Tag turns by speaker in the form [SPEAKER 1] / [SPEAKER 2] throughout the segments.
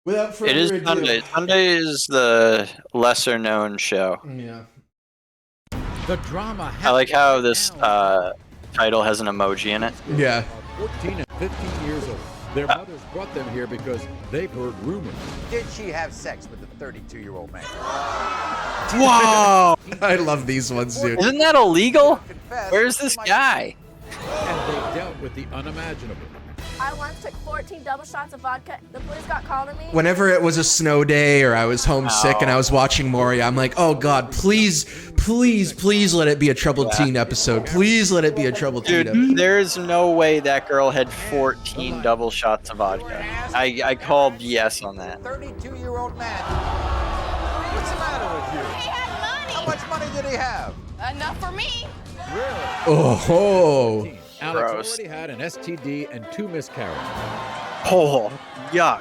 [SPEAKER 1] Without
[SPEAKER 2] It is
[SPEAKER 1] further ado.
[SPEAKER 2] Sunday. Sunday is the lesser known show.
[SPEAKER 1] Yeah.
[SPEAKER 3] The drama.
[SPEAKER 2] I like how this title has an emoji in it.
[SPEAKER 1] Yeah.
[SPEAKER 3] 14 and 15 years old. Their mothers brought them here because they've heard rumors.
[SPEAKER 4] Did she have sex with the 32-year-old man?
[SPEAKER 2] Whoa!
[SPEAKER 1] I love these ones, dude.
[SPEAKER 2] Isn't that illegal?
[SPEAKER 4] Confess,
[SPEAKER 2] Where's this guy?
[SPEAKER 3] And they dealt with the unimaginable.
[SPEAKER 5] I once took 14 double shots of vodka. The police got called to me.
[SPEAKER 1] Whenever it was a snow day or I was homesick and I was watching Moria, I'm like, oh God, please, please, please let it be a Troubled Teen episode. Please let it be a Troubled Teen episode.
[SPEAKER 2] Dude, there's no way that girl had 14 double shots of vodka. I call BS on that.
[SPEAKER 4] 32-year-old man. What's the matter with you?
[SPEAKER 6] He had money.
[SPEAKER 4] How much money did he have?
[SPEAKER 6] Enough for me.
[SPEAKER 4] Really?
[SPEAKER 1] Oh.
[SPEAKER 3] Alex
[SPEAKER 2] Gross.
[SPEAKER 3] already had an STD and 2 miscarriages.
[SPEAKER 2] Oh, yuck.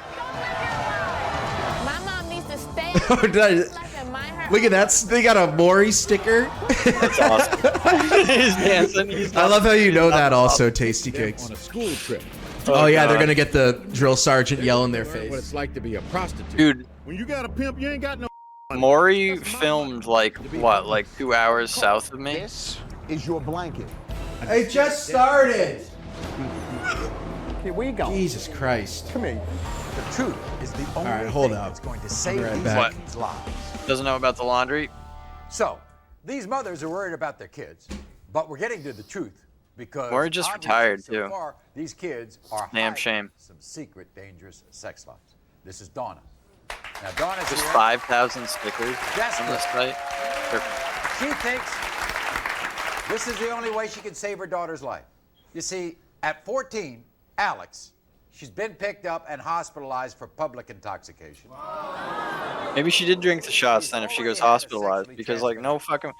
[SPEAKER 6] My mom needs to stay
[SPEAKER 1] Did I-
[SPEAKER 6] life and mind her.
[SPEAKER 1] Look at that. They got a Maury sticker.
[SPEAKER 2] That's awesome. He's dancing.
[SPEAKER 1] I love how you know that also, Tasty
[SPEAKER 3] Them
[SPEAKER 1] Cakes.
[SPEAKER 3] on a school trip.
[SPEAKER 1] Oh yeah, they're
[SPEAKER 2] God.
[SPEAKER 1] gonna get the drill sergeant yell in their
[SPEAKER 3] Learn what
[SPEAKER 1] face.
[SPEAKER 3] it's like to be a prostitute.
[SPEAKER 2] Dude,
[SPEAKER 7] When you got a pimp, you ain't got no.
[SPEAKER 2] Maury filmed like, what, like 2 hours south of me?
[SPEAKER 7] This is your blanket.
[SPEAKER 1] I just started.
[SPEAKER 7] Okay, where you going?
[SPEAKER 1] Jesus Christ.
[SPEAKER 7] Come here.
[SPEAKER 4] The truth is the only
[SPEAKER 1] right, hold
[SPEAKER 4] thing
[SPEAKER 1] up.
[SPEAKER 4] that's going to save
[SPEAKER 1] right
[SPEAKER 4] these
[SPEAKER 1] back.
[SPEAKER 4] kids' lives.
[SPEAKER 2] Doesn't know about the laundry?
[SPEAKER 4] So, these mothers are worried about their kids, but we're getting to the truth because
[SPEAKER 2] Maury just
[SPEAKER 4] obviously
[SPEAKER 2] retired,
[SPEAKER 4] so
[SPEAKER 2] too.
[SPEAKER 4] far, these kids are
[SPEAKER 2] Damn
[SPEAKER 4] hiding
[SPEAKER 2] shame.
[SPEAKER 4] some secret dangerous sex lives. This is Donna. Now Donna's
[SPEAKER 2] Just
[SPEAKER 4] here.
[SPEAKER 2] 5,000 stickers on
[SPEAKER 4] Desperate.
[SPEAKER 2] this site?
[SPEAKER 4] She thinks this is the only way she can save her daughter's life. You see, at 14, Alex, she's been picked up and hospitalized for public intoxication.
[SPEAKER 2] Maybe she did drink the shots then if she goes hospitalized, because like no fucking,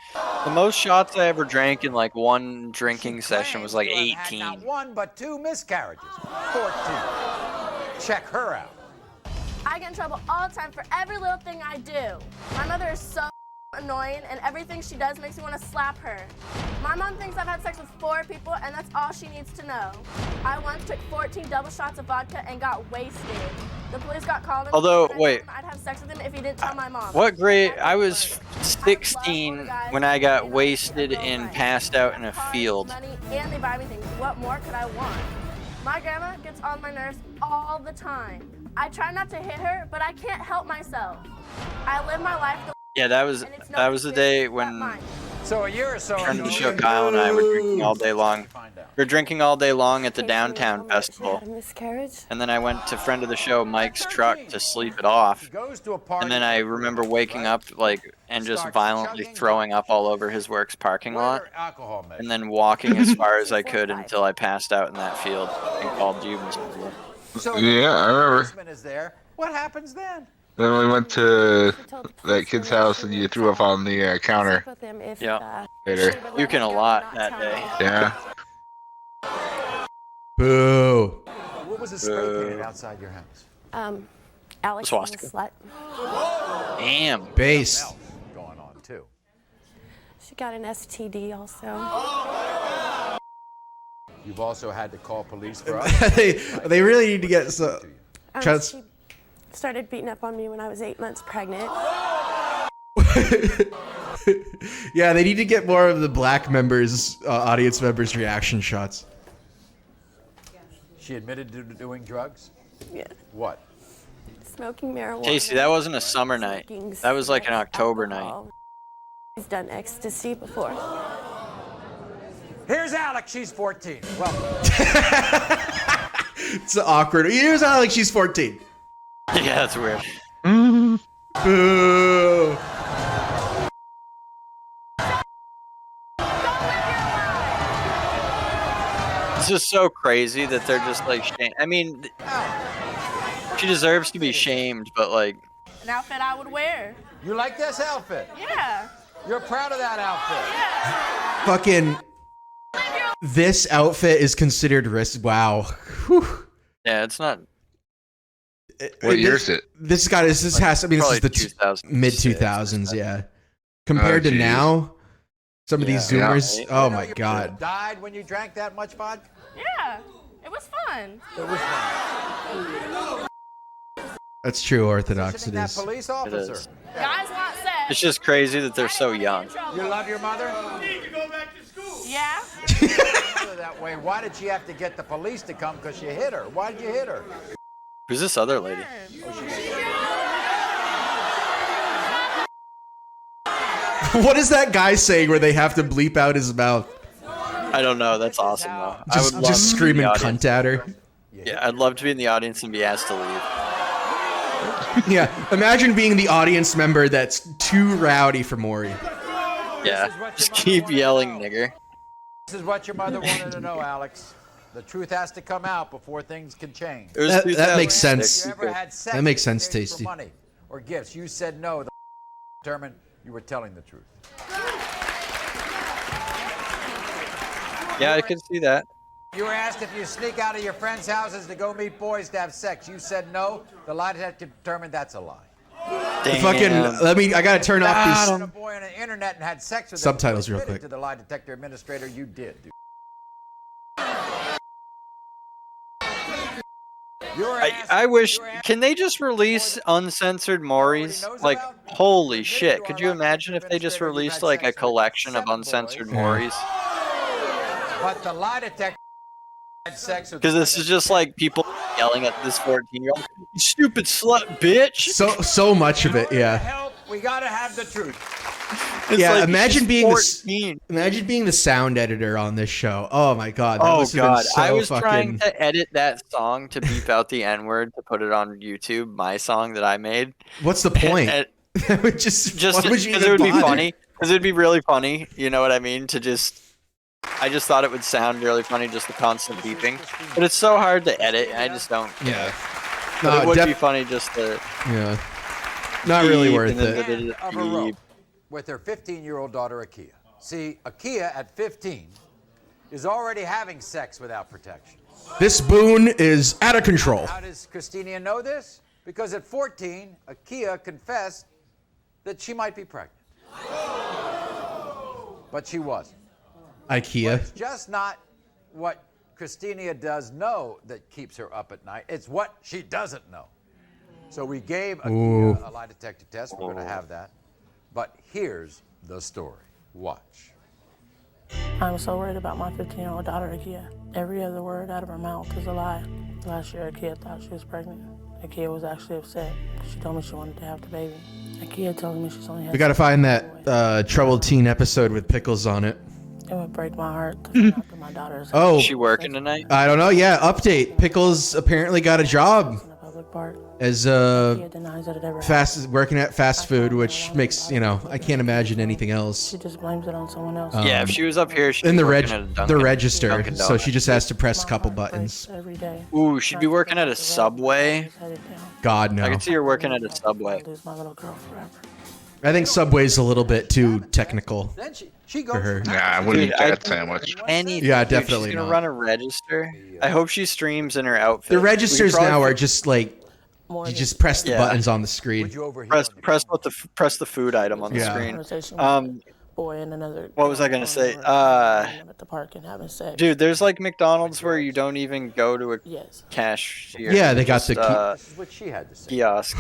[SPEAKER 2] the most shots I ever drank in like one drinking session was like
[SPEAKER 4] Claims to have had not
[SPEAKER 2] 18.
[SPEAKER 4] one but 2 miscarriages. 14. Check her out.
[SPEAKER 5] I get in trouble all the time for every little thing I do. My mother is so annoying, and everything she does makes me want to slap her. My mom thinks I've had sex with 4 people, and that's all she needs to know. I once took 14 double shots of vodka and got wasted. The police got called.
[SPEAKER 2] Although,
[SPEAKER 5] and I told
[SPEAKER 2] wait.
[SPEAKER 5] him I'd have sex with him if he didn't tell my mom.
[SPEAKER 2] What grade? I was 16 when I got wasted and passed out in a
[SPEAKER 5] Cars,
[SPEAKER 2] field.
[SPEAKER 5] Money, and they buy me things. What more could I want? My grandma gets on my nerves all the time. I try not to hit her, but I can't help myself. I live my life the
[SPEAKER 2] Yeah, that was
[SPEAKER 5] and it's
[SPEAKER 2] the day when
[SPEAKER 4] So a year or so
[SPEAKER 2] friend of the
[SPEAKER 4] ago,
[SPEAKER 2] show Kyle and I were drinking all day long.
[SPEAKER 4] find out.
[SPEAKER 2] We were drinking all day long at the downtown festival,
[SPEAKER 6] Miscarriage.
[SPEAKER 2] and then I went to friend of the show Mike's truck to sleep it off.
[SPEAKER 4] He goes to a party.
[SPEAKER 2] And then I remember waking up like and just violently throwing up all over his work's parking lot,
[SPEAKER 4] Where are alcohol measures?
[SPEAKER 2] and then walking as far as I could until I passed out in that field and called you, Mr. Blue.
[SPEAKER 4] So
[SPEAKER 8] Yeah, I
[SPEAKER 4] the
[SPEAKER 8] remember.
[SPEAKER 4] policeman is there. What happens then?
[SPEAKER 8] Then we went to that kid's house and you threw up on the counter
[SPEAKER 2] Yeah.
[SPEAKER 8] later.
[SPEAKER 2] Puking a lot that day.
[SPEAKER 8] Yeah.
[SPEAKER 1] Boo.
[SPEAKER 4] What was the spray painted outside your house?
[SPEAKER 6] Alex
[SPEAKER 2] Swastika.
[SPEAKER 6] is a slut.
[SPEAKER 2] Damn.
[SPEAKER 1] Base.
[SPEAKER 4] Else going on too.
[SPEAKER 6] She got an STD also.
[SPEAKER 4] You've also had to call police for us.
[SPEAKER 1] they really need to get so. Trans-
[SPEAKER 6] She started beating up on me when I was 8 months pregnant.
[SPEAKER 1] Yeah, they need to get more of the black members, audience members' reaction shots.
[SPEAKER 4] She admitted to doing drugs.
[SPEAKER 6] Yeah.
[SPEAKER 4] What?
[SPEAKER 6] Smoking marijuana.
[SPEAKER 2] Casey, that wasn't a summer night.
[SPEAKER 6] drinking
[SPEAKER 2] That was like an
[SPEAKER 6] cigarettes,
[SPEAKER 2] October night.
[SPEAKER 6] alcohol. He's done ecstasy before.
[SPEAKER 4] Here's Alex. She's 14. Welcome.
[SPEAKER 1] It's awkward. Here's how like she's 14.
[SPEAKER 2] Yeah, that's weird.
[SPEAKER 1] Boo.
[SPEAKER 2] It's just so crazy that they're just like I mean, she deserves to be shamed, but like,
[SPEAKER 5] an outfit I would wear.
[SPEAKER 4] You like this outfit?
[SPEAKER 5] Yeah.
[SPEAKER 4] You're proud of that outfit?
[SPEAKER 1] Fucking. This outfit is considered risk. Wow. Whew.
[SPEAKER 2] yeah, it's not
[SPEAKER 8] What year is it?
[SPEAKER 1] This got. This has. I mean, this
[SPEAKER 2] probably
[SPEAKER 1] is the
[SPEAKER 2] 2000s.
[SPEAKER 1] mid 2000s. Yeah. Compared to
[SPEAKER 8] geez.
[SPEAKER 1] now, some of these
[SPEAKER 2] Yeah.
[SPEAKER 1] Zoomers.
[SPEAKER 2] Yeah.
[SPEAKER 1] Oh
[SPEAKER 4] You know
[SPEAKER 1] my
[SPEAKER 4] you
[SPEAKER 1] God.
[SPEAKER 4] Died when you drank that much vodka?
[SPEAKER 5] Yeah. It was fun.
[SPEAKER 4] It was fun.
[SPEAKER 1] That's true Orthodox. It
[SPEAKER 4] Visiting that
[SPEAKER 1] is.
[SPEAKER 4] police
[SPEAKER 2] It
[SPEAKER 4] officer.
[SPEAKER 2] is.
[SPEAKER 5] Guys want sex.
[SPEAKER 2] It's just crazy that they're so young.
[SPEAKER 4] You love your mother?
[SPEAKER 5] Yeah.
[SPEAKER 4] That way. Why did she have to get the police to come? Because you hit her. Why did you hit her?
[SPEAKER 2] Who's this other lady?
[SPEAKER 1] What is that guy saying where they have to bleep out his mouth?
[SPEAKER 2] I don't know. That's awesome though. I would love
[SPEAKER 1] Just
[SPEAKER 2] to be in
[SPEAKER 1] screaming
[SPEAKER 2] the audience.
[SPEAKER 1] cunt at her.
[SPEAKER 2] Yeah, I'd love to be in the audience and be asked to leave.
[SPEAKER 1] Yeah, imagine being the audience member that's too rowdy for Maury.
[SPEAKER 2] Yeah, just keep yelling, nigger.
[SPEAKER 4] This is what your mother wanted to know, Alex. The truth has to come out before things can change.
[SPEAKER 2] It was
[SPEAKER 1] That makes
[SPEAKER 2] 2006.
[SPEAKER 1] sense.
[SPEAKER 4] You ever had sex
[SPEAKER 1] That makes
[SPEAKER 4] in
[SPEAKER 1] sense,
[SPEAKER 4] exchange for
[SPEAKER 1] Tasty.
[SPEAKER 4] money or gifts? You said no. The determined you were telling the truth.
[SPEAKER 2] Yeah, I could see that.
[SPEAKER 4] You were asked if you sneak out of your friends' houses to go meet boys to have sex. You said no. The lie detector determined that's a lie.
[SPEAKER 2] Damn.
[SPEAKER 1] Fucking, I gotta turn off
[SPEAKER 4] You
[SPEAKER 1] these.
[SPEAKER 4] met a boy on the internet and had sex with him.
[SPEAKER 1] Subtitles
[SPEAKER 4] You
[SPEAKER 1] real
[SPEAKER 4] admitted
[SPEAKER 1] quick.
[SPEAKER 4] To the lie detector administrator, you did. Dude.
[SPEAKER 2] I wish. Can they just release uncensored Maury's? Like, holy shit! Could you imagine if they just released like a collection of uncensored Maury's?
[SPEAKER 4] But the lie detector had sex with.
[SPEAKER 2] Because this is just like people yelling at this 14-year-old, "You stupid slut, bitch!"
[SPEAKER 1] So much of it, yeah.
[SPEAKER 4] Help! We gotta have the truth.
[SPEAKER 2] It's
[SPEAKER 1] Yeah,
[SPEAKER 2] like,
[SPEAKER 1] imagine
[SPEAKER 2] she's
[SPEAKER 1] being
[SPEAKER 2] 14.
[SPEAKER 1] Imagine being the sound editor on this show. Oh my god. That
[SPEAKER 2] Oh
[SPEAKER 1] must have been
[SPEAKER 2] god,
[SPEAKER 1] so
[SPEAKER 2] I was
[SPEAKER 1] fucking...
[SPEAKER 2] trying to edit that song to beep out the N-word to put it on YouTube, my song that I made.
[SPEAKER 1] What's the point?
[SPEAKER 2] And-
[SPEAKER 1] That would just
[SPEAKER 2] just
[SPEAKER 1] why would you
[SPEAKER 2] because it
[SPEAKER 1] even
[SPEAKER 2] would be
[SPEAKER 1] bother?
[SPEAKER 2] funny. Because it'd be really funny. You know what I mean? I just thought it would sound really funny, just the constant beeping. But it's so hard to edit, and I just don't.
[SPEAKER 1] Yeah.
[SPEAKER 2] But
[SPEAKER 1] No,
[SPEAKER 2] it would be funny just to.
[SPEAKER 1] Yeah. Not really
[SPEAKER 2] beep
[SPEAKER 1] worth
[SPEAKER 2] and then
[SPEAKER 1] it.
[SPEAKER 2] the
[SPEAKER 4] Of a
[SPEAKER 2] beep.
[SPEAKER 4] rope with her 15-year-old daughter, Akia. See, Akia at 15 is already having sex without protection.
[SPEAKER 1] This boon is out of control.
[SPEAKER 4] How does Christina know this? Because at 14, Akia confessed that she might be pregnant. But she wasn't.
[SPEAKER 1] IKEA.
[SPEAKER 4] It's just not what Christina does know that keeps her up at night. It's what she doesn't know. So we gave Akia a lie detector test. We're going to have that. But here's the story. Watch.
[SPEAKER 6] I'm so worried about my 15-year-old daughter, Akia. Every other word out of her mouth is a lie. Last year, Akia thought she was pregnant. Akia was actually upset. She told me she wanted to have the baby. Akia telling me she's only had
[SPEAKER 1] We gotta find that troubled teen episode with pickles on it.
[SPEAKER 6] It would break my heart to find out that my daughter is
[SPEAKER 1] Oh,
[SPEAKER 2] Is she working tonight?
[SPEAKER 1] I don't know. Yeah, update. Pickles apparently got a job
[SPEAKER 6] in a public park.
[SPEAKER 1] as
[SPEAKER 6] Akia denies that it ever happened.
[SPEAKER 1] working at fast food, which makes, I can't imagine anything else.
[SPEAKER 6] She just blames it on someone else.
[SPEAKER 2] Yeah, if she was up here, she'd
[SPEAKER 1] In
[SPEAKER 2] be
[SPEAKER 1] the
[SPEAKER 2] working at a Dunkin',
[SPEAKER 1] register,
[SPEAKER 2] Dunkin'
[SPEAKER 1] so she
[SPEAKER 2] Donuts.
[SPEAKER 1] just has to press a
[SPEAKER 6] My
[SPEAKER 1] couple
[SPEAKER 6] heart
[SPEAKER 1] buttons.
[SPEAKER 6] breaks every day.
[SPEAKER 2] Ooh, she'd be working at a Subway.
[SPEAKER 1] God no.
[SPEAKER 2] I could see her working at a Subway.
[SPEAKER 6] I lose my little girl forever.
[SPEAKER 1] I think Subway's a little bit too technical
[SPEAKER 4] Then she goes
[SPEAKER 1] for her.
[SPEAKER 8] Nah, I wouldn't
[SPEAKER 2] Dude,
[SPEAKER 8] eat that sandwich.
[SPEAKER 2] Anything.
[SPEAKER 1] Yeah,
[SPEAKER 2] dude,
[SPEAKER 1] definitely
[SPEAKER 2] She's gonna
[SPEAKER 1] not.
[SPEAKER 2] run a register. I hope she streams in her outfit.
[SPEAKER 1] The
[SPEAKER 2] We could
[SPEAKER 1] registers
[SPEAKER 2] probably
[SPEAKER 1] now are just like
[SPEAKER 6] More
[SPEAKER 1] you
[SPEAKER 6] than
[SPEAKER 1] just press the
[SPEAKER 2] Yeah.
[SPEAKER 1] buttons on the screen.
[SPEAKER 4] Would you overhear
[SPEAKER 2] press
[SPEAKER 4] on the
[SPEAKER 2] press the food item on the
[SPEAKER 1] Yeah.
[SPEAKER 2] screen.
[SPEAKER 6] conversation with a boy and another.
[SPEAKER 2] What was I gonna say?
[SPEAKER 6] At the park and having sex.
[SPEAKER 2] Dude, there's like McDonald's where you don't even go to a
[SPEAKER 6] Yes.
[SPEAKER 2] cashier.
[SPEAKER 1] Yeah, they got
[SPEAKER 2] just,
[SPEAKER 1] the key-
[SPEAKER 4] This is what she had to say.
[SPEAKER 2] kiosk.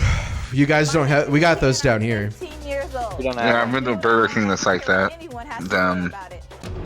[SPEAKER 1] You guys don't have. We got those down here.
[SPEAKER 9] 15 years old.
[SPEAKER 2] We don't
[SPEAKER 8] Yeah,
[SPEAKER 2] have.
[SPEAKER 8] I've been to a Burger King that's like that.
[SPEAKER 9] Anyone has to
[SPEAKER 8] Down-
[SPEAKER 9] know about it.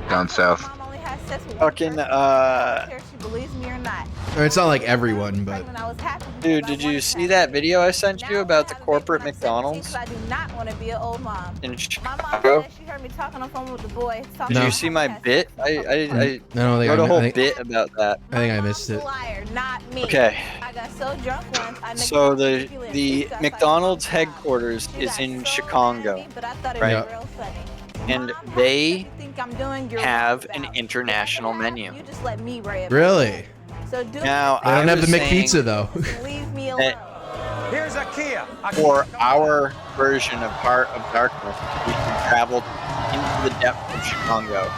[SPEAKER 8] down south.
[SPEAKER 9] Mom only has sex with one
[SPEAKER 2] Fucking,
[SPEAKER 9] person. I don't care if she believes me or not.
[SPEAKER 1] Or it's not like everyone, but
[SPEAKER 9] Pregnant, I was happy because
[SPEAKER 2] Dude,
[SPEAKER 9] I
[SPEAKER 2] did you
[SPEAKER 9] wanted
[SPEAKER 2] see
[SPEAKER 9] to.
[SPEAKER 2] that video I sent you
[SPEAKER 9] Now
[SPEAKER 2] about
[SPEAKER 9] I
[SPEAKER 2] the
[SPEAKER 9] have a
[SPEAKER 2] corporate
[SPEAKER 9] baby when I'm 17
[SPEAKER 2] McDonald's
[SPEAKER 9] 'cause I do not want to be an old mom.
[SPEAKER 2] in
[SPEAKER 9] My mom
[SPEAKER 2] Chicago?
[SPEAKER 9] said she heard me talking on the phone with the boy. talking
[SPEAKER 2] Did
[SPEAKER 1] No.
[SPEAKER 2] you
[SPEAKER 9] about
[SPEAKER 2] see
[SPEAKER 9] how
[SPEAKER 2] my
[SPEAKER 9] he has
[SPEAKER 2] bit?
[SPEAKER 9] sex
[SPEAKER 2] I
[SPEAKER 9] with
[SPEAKER 1] I don't think
[SPEAKER 2] wrote a
[SPEAKER 1] I
[SPEAKER 2] whole
[SPEAKER 1] think,
[SPEAKER 2] bit about that.
[SPEAKER 1] I think I
[SPEAKER 9] My
[SPEAKER 1] missed
[SPEAKER 9] mom's
[SPEAKER 1] it.
[SPEAKER 9] a liar, not me.
[SPEAKER 2] Okay.
[SPEAKER 9] I got so drunk once. I
[SPEAKER 2] So
[SPEAKER 9] neglected
[SPEAKER 2] the
[SPEAKER 9] feeling
[SPEAKER 2] the
[SPEAKER 9] pizza outside
[SPEAKER 2] McDonald's
[SPEAKER 9] my mom's house.
[SPEAKER 2] headquarters
[SPEAKER 9] She
[SPEAKER 2] is
[SPEAKER 9] got
[SPEAKER 2] in
[SPEAKER 9] so
[SPEAKER 2] Chicago,
[SPEAKER 9] mad at me, but I thought it
[SPEAKER 2] right?
[SPEAKER 9] was real funny.
[SPEAKER 2] And
[SPEAKER 9] Mom, how
[SPEAKER 2] they
[SPEAKER 9] much do you think I'm doing your
[SPEAKER 2] have
[SPEAKER 9] work
[SPEAKER 2] an
[SPEAKER 9] about?
[SPEAKER 2] international
[SPEAKER 9] Whatever
[SPEAKER 2] menu.
[SPEAKER 9] happens, You just let me worry about
[SPEAKER 1] Really?
[SPEAKER 9] it. So do
[SPEAKER 2] Now,
[SPEAKER 1] They don't
[SPEAKER 2] I
[SPEAKER 1] have the
[SPEAKER 2] was saying
[SPEAKER 1] McPizza though.
[SPEAKER 9] leave me
[SPEAKER 2] that
[SPEAKER 9] alone.
[SPEAKER 4] Here's Akia.
[SPEAKER 2] for our version of Heart of Darkness, we can travel into the depths of Chicago.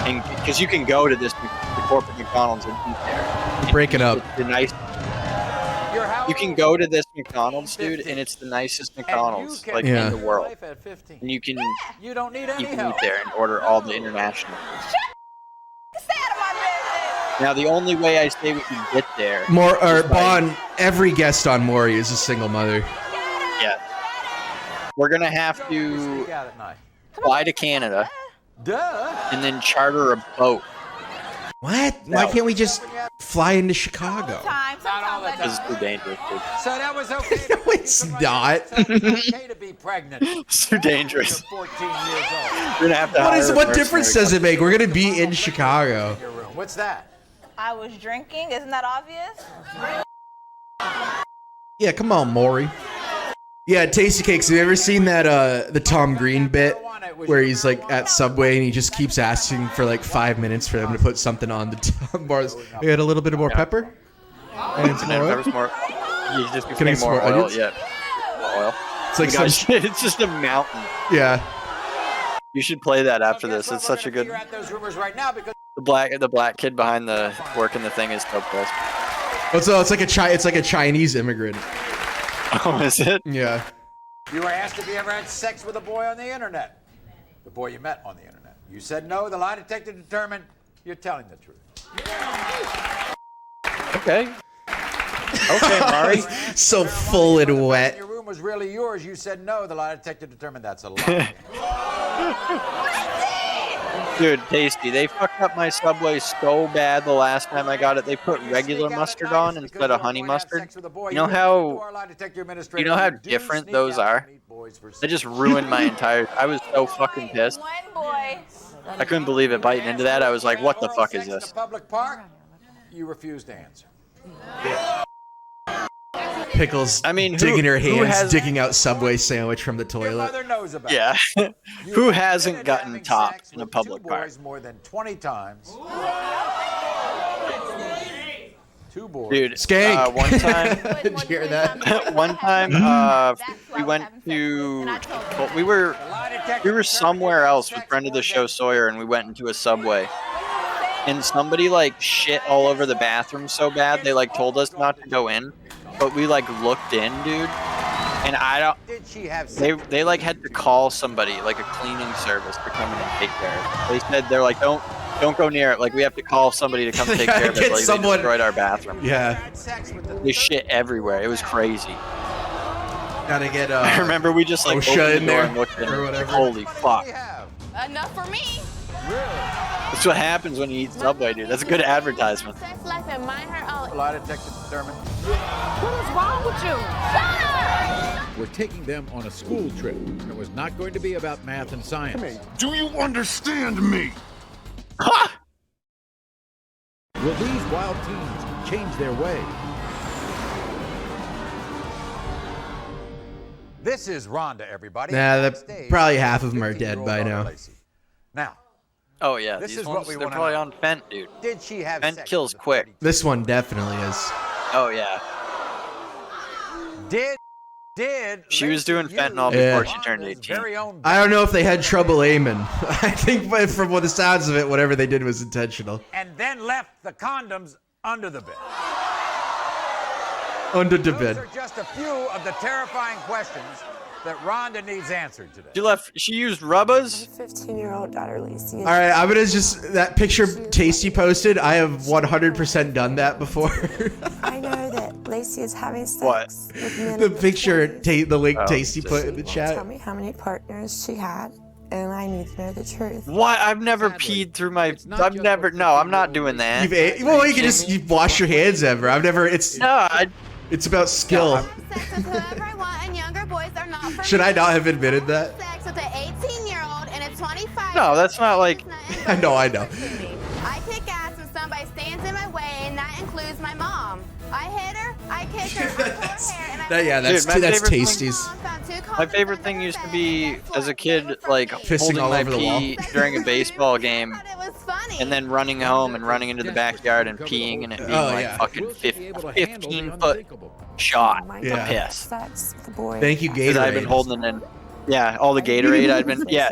[SPEAKER 2] And because you can go to the corporate McDonald's and eat there.
[SPEAKER 1] Break it up.
[SPEAKER 2] The nice,
[SPEAKER 4] You're how
[SPEAKER 2] you can
[SPEAKER 4] old?
[SPEAKER 2] go to this McDonald's, dude, and it's the nicest McDonald's
[SPEAKER 4] And you
[SPEAKER 2] like
[SPEAKER 4] can
[SPEAKER 1] Yeah.
[SPEAKER 2] in the world.
[SPEAKER 4] life at 15.
[SPEAKER 2] And you can
[SPEAKER 4] You don't need any
[SPEAKER 2] eat
[SPEAKER 4] help.
[SPEAKER 2] there and order all the international.
[SPEAKER 9] Stay out of my business.
[SPEAKER 2] Now, the only way I say we can get there.
[SPEAKER 1] Bon, every guest on Maury is a single mother.
[SPEAKER 2] Yeah. We're going to have to fly to Canada. And then charter a boat.
[SPEAKER 1] What? Why can't we just fly into Chicago?
[SPEAKER 2] Because it's too dangerous, dude.
[SPEAKER 4] So that was okay.
[SPEAKER 1] No, it's not.
[SPEAKER 4] It's okay to be pregnant.
[SPEAKER 2] It's too dangerous.
[SPEAKER 4] 14 years old.
[SPEAKER 2] We're gonna have to
[SPEAKER 1] What difference does it make? We're gonna be in Chicago.
[SPEAKER 4] What's that?
[SPEAKER 9] I was drinking. Isn't that obvious?
[SPEAKER 1] Yeah, come on, Maury. Yeah, Tasty Cakes. Have you ever seen that the Tom Green bit where he's like at Subway and he just keeps asking for like 5 minutes for them to put something on the Tom bars? You had a little bit of more pepper and some more oil?
[SPEAKER 2] More. You just
[SPEAKER 1] Can I get some more
[SPEAKER 2] oil.
[SPEAKER 1] onions?
[SPEAKER 2] Yeah. Oil.
[SPEAKER 1] It's like
[SPEAKER 2] God,
[SPEAKER 1] some,
[SPEAKER 2] it's just a mountain.
[SPEAKER 1] yeah.
[SPEAKER 2] You should play that after this. It's such a good. The black kid behind the working the thing is so pissed.
[SPEAKER 1] It's like a Chinese immigrant.
[SPEAKER 2] Oh, is it?
[SPEAKER 1] Yeah.
[SPEAKER 4] You were asked if you ever had sex with a boy on the internet. The boy you met on the internet. You said no. The lie detector determined you're telling the truth.
[SPEAKER 2] Okay. Okay, Mari.
[SPEAKER 1] So full and wet.
[SPEAKER 4] Your room was really yours. You said no. The lie detector determined that's a lie.
[SPEAKER 2] Dude, Tasty, they fucked up my Subway so bad the last time I got it. They put regular mustard on instead of honey mustard. You know how different those are? They just ruined my entire. I was so fucking pissed.
[SPEAKER 9] One boy.
[SPEAKER 2] I couldn't believe it biting into that. I was like, what the fuck is this?
[SPEAKER 4] Public park? You refuse to answer.
[SPEAKER 1] Pickles digging her hands, digging out Subway sandwich from the toilet.
[SPEAKER 4] Yeah.
[SPEAKER 2] Who hasn't gotten topped in a public park?
[SPEAKER 4] More than 20 times. Two boys.
[SPEAKER 2] Dude,
[SPEAKER 1] Skank.
[SPEAKER 2] one time.
[SPEAKER 1] Did you hear that?
[SPEAKER 2] One time, we went to. Well, we were somewhere else with friend of the show Sawyer, and we went into a Subway. And somebody like shit all over the bathroom so bad they like told us not to go in, but we like looked in, dude. And I don't. They like had to call somebody, like a cleaning service, to come in and take care of it. They said they're like, don't go near it. Like we have to call somebody to come take care of it. Like they destroyed our bathroom.
[SPEAKER 1] Yeah.
[SPEAKER 2] They shit everywhere. It was crazy.
[SPEAKER 1] Gotta get.
[SPEAKER 2] I remember we just like opened the
[SPEAKER 1] in
[SPEAKER 2] door
[SPEAKER 1] there
[SPEAKER 2] and looked in.
[SPEAKER 1] or whatever.
[SPEAKER 2] Holy fuck.
[SPEAKER 9] Enough for me.
[SPEAKER 2] That's what happens when you eat Subway, dude. That's a good advertisement.
[SPEAKER 9] Sex life and mind her own.
[SPEAKER 4] Lie detector determined.
[SPEAKER 9] What is wrong with you? Shut up!
[SPEAKER 3] We're taking them on a school trip. It was not going to be about math and science.
[SPEAKER 7] Do you understand me?
[SPEAKER 2] Ha!
[SPEAKER 3] Will these wild teens change their way?
[SPEAKER 4] This is Rhonda, everybody.
[SPEAKER 1] Nah, probably half of them are dead by now.
[SPEAKER 4] Now,
[SPEAKER 2] oh yeah,
[SPEAKER 4] this
[SPEAKER 2] these
[SPEAKER 4] is
[SPEAKER 2] ones,
[SPEAKER 4] what we
[SPEAKER 2] they're
[SPEAKER 4] want.
[SPEAKER 2] probably on Fent, dude.
[SPEAKER 4] Did she have
[SPEAKER 2] Fent
[SPEAKER 4] sex
[SPEAKER 2] kills
[SPEAKER 4] with a
[SPEAKER 2] quick.
[SPEAKER 1] This one definitely is.
[SPEAKER 2] Oh yeah.
[SPEAKER 4] Did
[SPEAKER 2] she was doing fentanyl
[SPEAKER 1] Yeah.
[SPEAKER 2] before she turned 18.
[SPEAKER 1] I don't know if they had trouble aiming. I think from the sounds of it, whatever they did was intentional.
[SPEAKER 4] and then left the condoms under the bed.
[SPEAKER 1] Under the
[SPEAKER 4] Those
[SPEAKER 1] bed.
[SPEAKER 4] are just a few of the terrifying questions that Rhonda needs answered today.
[SPEAKER 2] She used rubbers.
[SPEAKER 6] 15-year-old daughter, Lacey.
[SPEAKER 1] All right, I'm gonna just that picture Tasty posted. I have 100% done that before.
[SPEAKER 6] I know that Lacey is having sex
[SPEAKER 2] What?
[SPEAKER 6] with men.
[SPEAKER 1] The picture, the link
[SPEAKER 2] Oh,
[SPEAKER 1] Tasty put in the
[SPEAKER 6] Tell
[SPEAKER 1] chat.
[SPEAKER 6] me how many partners she had, and I need to know the truth.
[SPEAKER 2] What? I've never peed through my. I've never. No, I'm not doing that.
[SPEAKER 1] Well, you can just wash your hands ever. I've never.
[SPEAKER 2] No,
[SPEAKER 1] It's about skill.
[SPEAKER 9] Sex with whoever I want, and younger boys are not for
[SPEAKER 1] Should
[SPEAKER 9] me.
[SPEAKER 1] I not have admitted that?
[SPEAKER 9] Sex with an 18-year-old and a 25.
[SPEAKER 2] No, that's not like.
[SPEAKER 1] I know.
[SPEAKER 9] I kick ass when somebody stands in my way, and that includes my mom. I hit her, I kick her, I pull her hair, and I
[SPEAKER 1] That's
[SPEAKER 2] Dude, my favorite thing-
[SPEAKER 1] Tasty's.
[SPEAKER 2] My favorite thing used to be as a kid, like
[SPEAKER 1] Pissing
[SPEAKER 2] holding
[SPEAKER 1] all
[SPEAKER 2] my
[SPEAKER 1] over the wall.
[SPEAKER 2] pee during a baseball game,
[SPEAKER 9] It was funny.
[SPEAKER 2] and then running home and running into the backyard and peeing, and it being
[SPEAKER 1] Oh,
[SPEAKER 2] like
[SPEAKER 1] yeah.
[SPEAKER 2] fucking 15-foot shot
[SPEAKER 1] Yeah.
[SPEAKER 2] of piss.
[SPEAKER 6] Sex with the boy.
[SPEAKER 1] Thank you,
[SPEAKER 2] Because I've been
[SPEAKER 1] Gatorade.
[SPEAKER 2] holding it in. Yeah, all the Gatorade I've been. Yeah,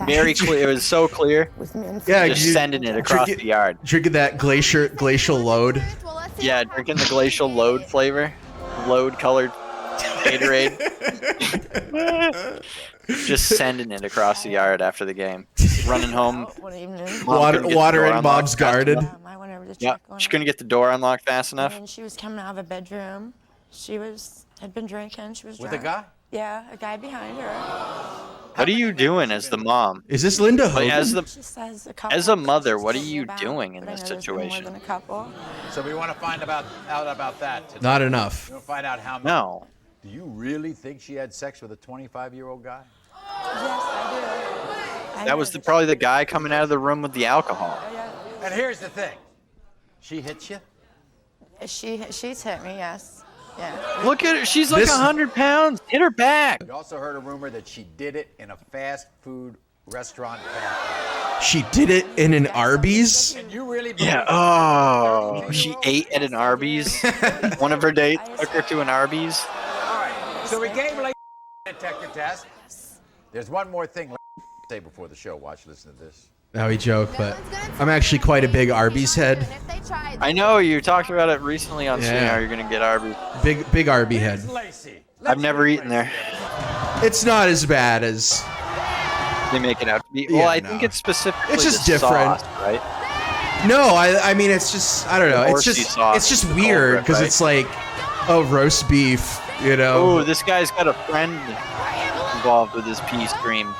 [SPEAKER 2] very clear. It was so clear.
[SPEAKER 6] With men.
[SPEAKER 1] Yeah,
[SPEAKER 2] Just
[SPEAKER 1] you-
[SPEAKER 2] sending it across
[SPEAKER 1] drink
[SPEAKER 2] the yard.
[SPEAKER 1] Drinking that glacial load.
[SPEAKER 2] Yeah, drinking the glacial load flavor, load colored Gatorade. Just sending it across the yard after the game. running home.
[SPEAKER 6] What evening?
[SPEAKER 2] Mom couldn't get the
[SPEAKER 1] Water
[SPEAKER 2] door
[SPEAKER 1] in
[SPEAKER 2] unlocked
[SPEAKER 1] Bob's
[SPEAKER 2] fast
[SPEAKER 1] garden.
[SPEAKER 2] enough.
[SPEAKER 6] I went over to
[SPEAKER 2] Yeah,
[SPEAKER 6] check on
[SPEAKER 2] she
[SPEAKER 6] her.
[SPEAKER 2] couldn't get the door unlocked fast enough.
[SPEAKER 6] And she was coming out of a bedroom. She had been drinking. She was
[SPEAKER 4] With
[SPEAKER 6] drunk.
[SPEAKER 4] a guy?
[SPEAKER 6] Yeah, a guy behind her.
[SPEAKER 2] What are you doing as the mom?
[SPEAKER 1] Is this Linda
[SPEAKER 2] Like,
[SPEAKER 1] Hogan?
[SPEAKER 2] as the
[SPEAKER 6] She says a couple.
[SPEAKER 2] as a mother, what are
[SPEAKER 6] She's
[SPEAKER 2] you
[SPEAKER 6] about,
[SPEAKER 2] doing in
[SPEAKER 6] but I
[SPEAKER 2] this
[SPEAKER 6] know there's been more
[SPEAKER 2] situation?
[SPEAKER 6] than a couple.
[SPEAKER 4] So we want to find out about that today.
[SPEAKER 1] Not enough.
[SPEAKER 4] We want to find out how many.
[SPEAKER 2] No.
[SPEAKER 4] Do you really think she had sex with a 25-year-old guy?
[SPEAKER 6] Yes, I do.
[SPEAKER 2] That was probably the guy coming out of the room with the alcohol.
[SPEAKER 4] And here's the thing. She hit you?
[SPEAKER 6] She's hit me, yes. Yeah.
[SPEAKER 2] Look at her. She's like
[SPEAKER 1] This-
[SPEAKER 2] 100 pounds. Hit her back.
[SPEAKER 4] You also heard a rumor that she did it in a fast food restaurant bathroom.
[SPEAKER 1] She did it in an Arby's.
[SPEAKER 4] And you really believe
[SPEAKER 2] Yeah. Oh, she ate at an Arby's. One of her dates took her to an Arby's.
[SPEAKER 4] All right. So we gave Lady detector test. There's one more thing say before the show. Watch, listen to this.
[SPEAKER 1] Now we joke, but I'm actually quite a big Arby's head.
[SPEAKER 2] I know you talked about it recently on
[SPEAKER 1] Yeah.
[SPEAKER 2] how you're gonna get Arby's.
[SPEAKER 1] Big Arby head.
[SPEAKER 4] Lacey.
[SPEAKER 2] I've never eaten there.
[SPEAKER 1] It's not as bad as.
[SPEAKER 2] They make it out to be.
[SPEAKER 1] Yeah,
[SPEAKER 2] Well, I
[SPEAKER 1] no.
[SPEAKER 2] think it's specifically
[SPEAKER 1] It's just
[SPEAKER 2] the
[SPEAKER 1] different.
[SPEAKER 2] sauce, right?
[SPEAKER 1] No, I mean it's just I don't know. It's
[SPEAKER 2] Horsey
[SPEAKER 1] just
[SPEAKER 2] sauce
[SPEAKER 1] it's just
[SPEAKER 2] is the
[SPEAKER 1] weird
[SPEAKER 2] culprit,
[SPEAKER 1] because
[SPEAKER 2] right?
[SPEAKER 1] it's like, oh, roast beef, you know.
[SPEAKER 2] Oh, this guy's got a friend involved with his pea stream.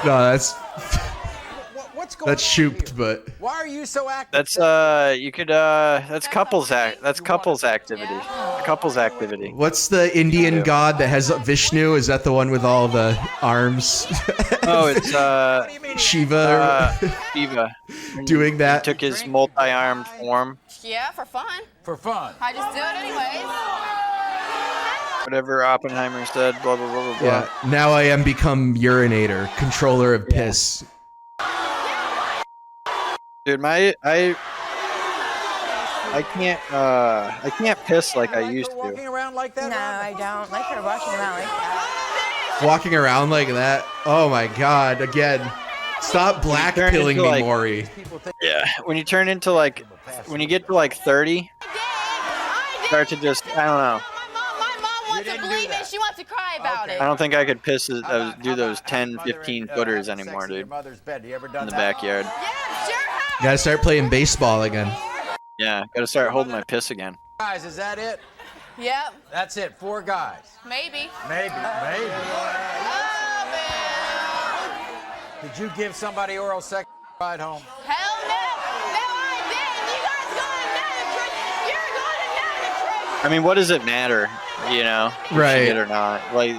[SPEAKER 1] No, that's
[SPEAKER 4] What's going
[SPEAKER 1] that's
[SPEAKER 4] on
[SPEAKER 1] shooped,
[SPEAKER 4] here?
[SPEAKER 1] but
[SPEAKER 4] Why are you so active?
[SPEAKER 2] That's that's couples activity. Couples activity.
[SPEAKER 1] what's the Indian god that has Vishnu? Is that the one with all the arms?
[SPEAKER 2] Oh, it's
[SPEAKER 1] Shiva
[SPEAKER 2] Shiva
[SPEAKER 1] doing that.
[SPEAKER 2] He took his multi-armed form.
[SPEAKER 9] Yeah, for fun.
[SPEAKER 4] For fun.
[SPEAKER 9] I just do it anyways.
[SPEAKER 2] Whatever Oppenheimer said. Blah blah blah blah blah.
[SPEAKER 1] Yeah. Now I am become urinator, controller of piss.
[SPEAKER 2] Dude, I can't piss like I used
[SPEAKER 4] Walking
[SPEAKER 2] to.
[SPEAKER 4] around like that?
[SPEAKER 6] No, I don't like her walking around like that.
[SPEAKER 1] Walking around like that. Oh my god! Again, stop black
[SPEAKER 2] turn
[SPEAKER 1] pilling
[SPEAKER 2] into,
[SPEAKER 1] me,
[SPEAKER 2] like-
[SPEAKER 1] Maury.
[SPEAKER 2] Yeah. When you turn into like, when you get to like 30, start to just I don't know.
[SPEAKER 9] My mom wants to
[SPEAKER 4] didn't do
[SPEAKER 9] believe
[SPEAKER 4] that.
[SPEAKER 9] it. She wants to cry about
[SPEAKER 2] I
[SPEAKER 9] it.
[SPEAKER 2] don't think I could piss
[SPEAKER 4] How about-
[SPEAKER 2] do
[SPEAKER 4] how
[SPEAKER 2] those
[SPEAKER 4] about
[SPEAKER 2] 10,
[SPEAKER 4] mother
[SPEAKER 2] 15
[SPEAKER 4] and,
[SPEAKER 2] footers
[SPEAKER 4] having
[SPEAKER 2] anymore,
[SPEAKER 4] sex in your
[SPEAKER 2] dude.
[SPEAKER 4] mother's bed. You ever done
[SPEAKER 2] In the
[SPEAKER 4] that?
[SPEAKER 2] backyard.
[SPEAKER 9] Yeah, sure have.
[SPEAKER 1] Gotta start playing baseball again.
[SPEAKER 2] Yeah, gotta start holding my piss again.
[SPEAKER 4] Guys, is that it?
[SPEAKER 9] Yep,
[SPEAKER 4] That's it. 4 guys.
[SPEAKER 9] maybe.
[SPEAKER 4] Maybe. Maybe.
[SPEAKER 9] Oh, man.
[SPEAKER 4] Did you give somebody oral sex ride home?
[SPEAKER 9] Hell no. No, I didn't. You guys going to know the truth. You're going to know the truth.
[SPEAKER 2] I mean, what does it matter, you know, if
[SPEAKER 1] Right.
[SPEAKER 2] she did or not? Like,